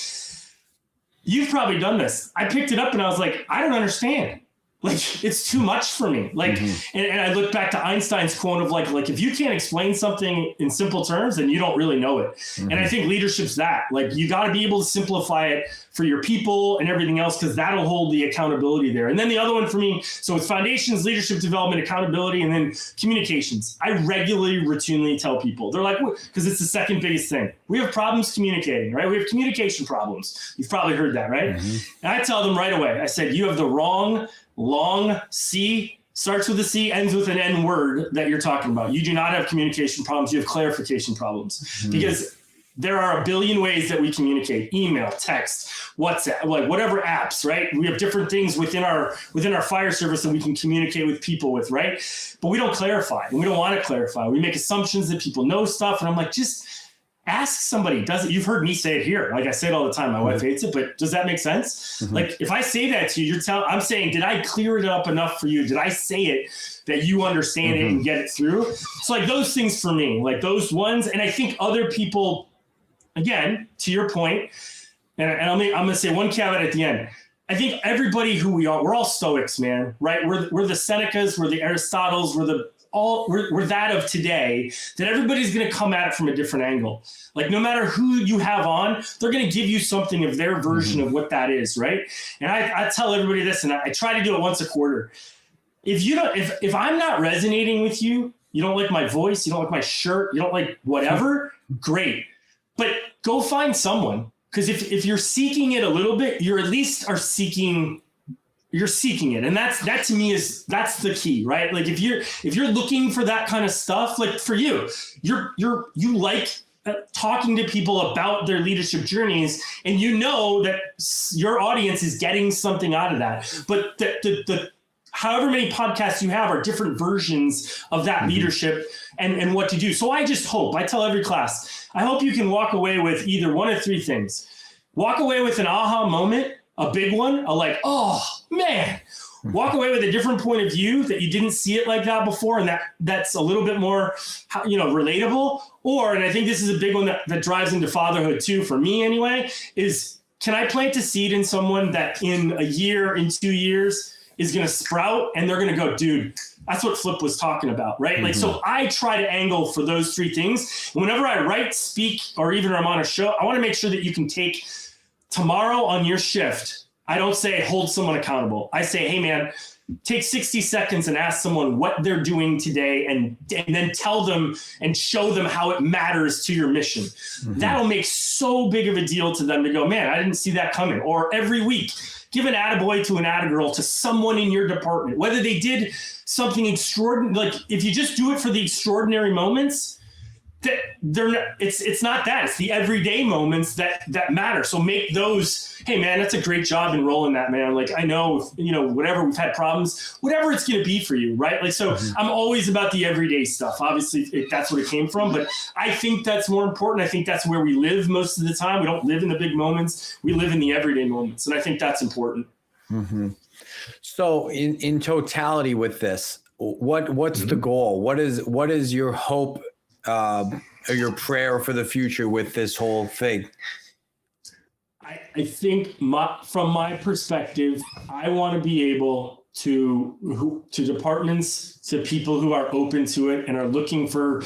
You've probably done this. I picked it up and I was like, I don't understand. Like it's too much for me. Like, and I look back to Einstein's quote of like, if you can't explain something in simple terms, then you don't really know it. And I think leadership's that. Like you got to be able to simplify it for your people and everything else, because that'll hold the accountability there. And then the other one for me, so it's foundations, leadership development, accountability, and then communications. I regularly, routinely tell people, they're like, because it's the second biggest thing. We have problems communicating, right? We have communication problems. You've probably heard that, right? And I tell them right away, I said, you have the wrong long C, starts with a C, ends with an N word that you're talking about. You do not have communication problems. You have clarification problems because there are a billion ways that we communicate: email, text, WhatsApp, like whatever apps, right? We have different things within our fire service that we can communicate with people with, right? But we don't clarify, and we don't want to clarify. We make assumptions that people know stuff, and I'm like, just ask somebody. You've heard me say it here. Like I say it all the time. My wife hates it, but does that make sense? Like if I say that to you, I'm saying, did I clear it up enough for you? Did I say it that you understand it and get it through? So like those things for me, like those ones. And I think other people, again, to your point, and I'm going to say one caveat at the end. I think everybody who we are, we're all Stoics, man, right? We're the Senecas, we're the Aristotles, we're that of today, that everybody's going to come at it from a different angle. Like no matter who you have on, they're going to give you something of their version of what that is, right? And I tell everybody this, and I try to do it once a quarter. If I'm not resonating with you, you don't like my voice, you don't like my shirt, you don't like whatever, great. But go find someone, because if you're seeking it a little bit, you're at least you're seeking it. And that to me that's the key, right? Like if you're looking for that kind of stuff, like for you like talking to people about their leadership journeys, and you know that your audience is getting something out of that. But the however many podcasts you have are different versions of that leadership and what to do. So I tell every class, I hope you can walk away with either one of 3 things. Walk away with an aha moment, a big one, oh man, walk away with a different point of view that you didn't see it like that before. And that's a little bit more, relatable. And I think this is a big one that drives into fatherhood too, for me anyway, is can I plant a seed in someone that in a year, in 2 years is going to sprout and they're going to go, dude, that's what Flip was talking about, right? Like, so I try to angle for those 3 things. And whenever I write, speak, or even I'm on a show, I want to make sure that you can take tomorrow on your shift. I don't say hold someone accountable. I say, hey man, take 60 seconds and ask someone what they're doing today, and then tell them and show them how it matters to your mission. Mm-hmm. That'll make so big of a deal to them to go, man, I didn't see that coming. Or every week, give an attaboy to an attagirl to someone in your department, whether they did something extraordinary. Like if you just do it for the extraordinary moments, it's not that, it's the everyday moments that matter. So make those, hey man, that's a great job enrolling that, man. Like I know, whatever, we've had problems, whatever it's going to be for you, right? Like, so I'm always about the everyday stuff. Obviously that's what it came from, but I think that's more important. I think that's where we live most of the time. We don't live in the big moments. We live in the everyday moments. And I think that's important. Mm-hmm. So in totality with this, what's the goal? What is your hope, or your prayer for the future with this whole thing? I think from my perspective, I want to be able to departments, to people who are open to it and are looking for,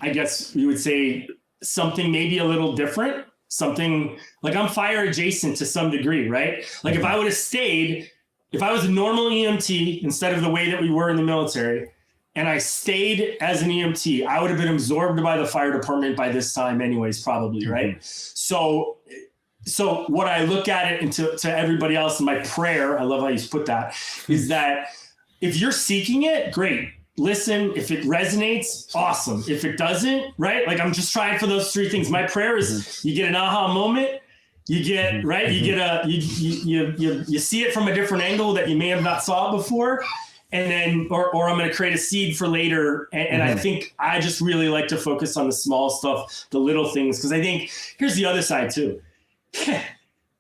I guess you would say, something maybe a little different, something like I'm fire adjacent to some degree, right? Like if I would have stayed, if I was a normal EMT instead of the way that we were in the military, and I stayed as an EMT, I would have been absorbed by the fire department by this time anyways, probably, right? So what I look at it, and to everybody else, in my prayer, I love how you put that, is that if you're seeking it, great. Listen, if it resonates, awesome. If it doesn't, right? Like I'm just trying for those three things. My prayer is you get an aha moment, you get, right? You get you see it from a different angle that you may have not saw before. And then, or I'm going to create a seed for later. And I think I just really like to focus on the small stuff, the little things. Because I think here's the other side too.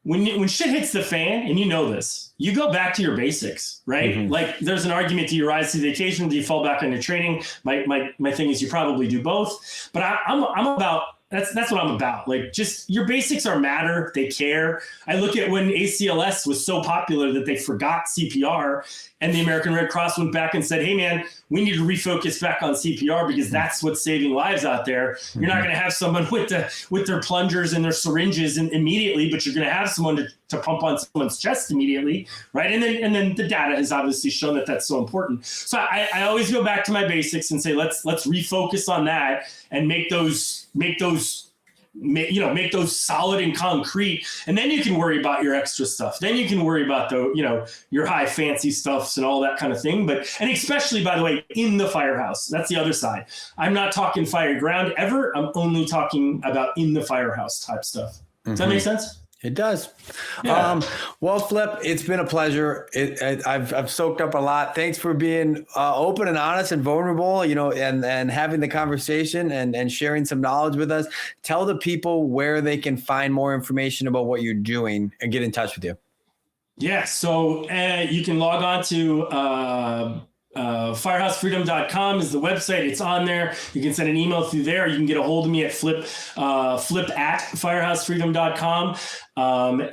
When shit hits the fan, and you know this, you go back to your basics, right? Mm-hmm. Like there's an argument: do you rise to the occasion? Do you fall back on your training? My thing is you probably do both. But I'm about. That's what I'm about. Like just your basics are matter. They care. I look at when ACLS was so popular that they forgot CPR, and the American Red Cross went back and said, hey man, we need to refocus back on CPR because that's what's saving lives out there. You're not going to have someone with their plungers and their syringes immediately, but you're going to have someone to pump on someone's chest immediately. Right. And then the data has obviously shown that that's so important. So I always go back to my basics and say, let's refocus on that and make those solid and concrete, and then you can worry about your extra stuff. Then you can worry about your high fancy stuffs and all that kind of thing. And especially, by the way, in the firehouse, that's the other side. I'm not talking fire ground ever. I'm only talking about in the firehouse type stuff. Does that make sense? It does. Yeah. Well, Flip, it's been a pleasure. I've soaked up a lot. Thanks for being open and honest and vulnerable, and having the conversation and sharing some knowledge with us. Tell the people where they can find more information about what you're doing and get in touch with you. Yeah. So you can log on to firehousefreedom.com is the website. It's on there. You can send an email through there. You can get a hold of me at flip at firehousefreedom.com. I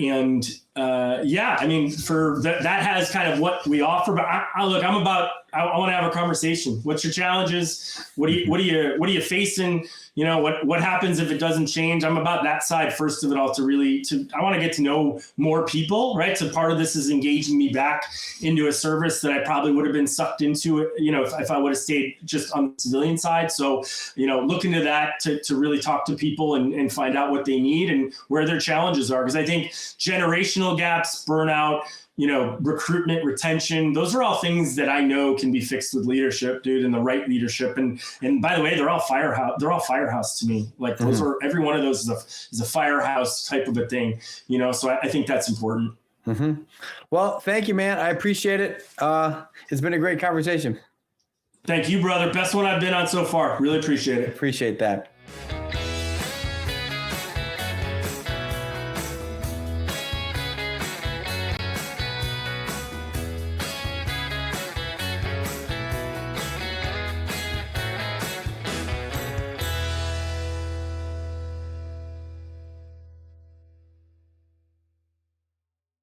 mean, for that has kind of what we offer, but I want to have a conversation. What's your challenges? What are you facing? What happens if it doesn't change? I'm about that side first of it all I want to get to know more people, right? So part of this is engaging me back into a service that I probably would have been sucked into, if I would have stayed just on the civilian side. So, look into that to really talk to people and find out what they need and where their challenges are. Because I think generational gaps, burnout, recruitment, retention, those are all things that I know can be fixed with leadership, dude, and the right leadership. And by the way, they're all firehouse to me. Like those are, every one of those is a firehouse type of a thing, so I think that's important. Mm-hmm. Well, thank you, man. I appreciate it. It's been a great conversation. Thank you, brother. Best one I've been on so far. Really appreciate it. Appreciate that.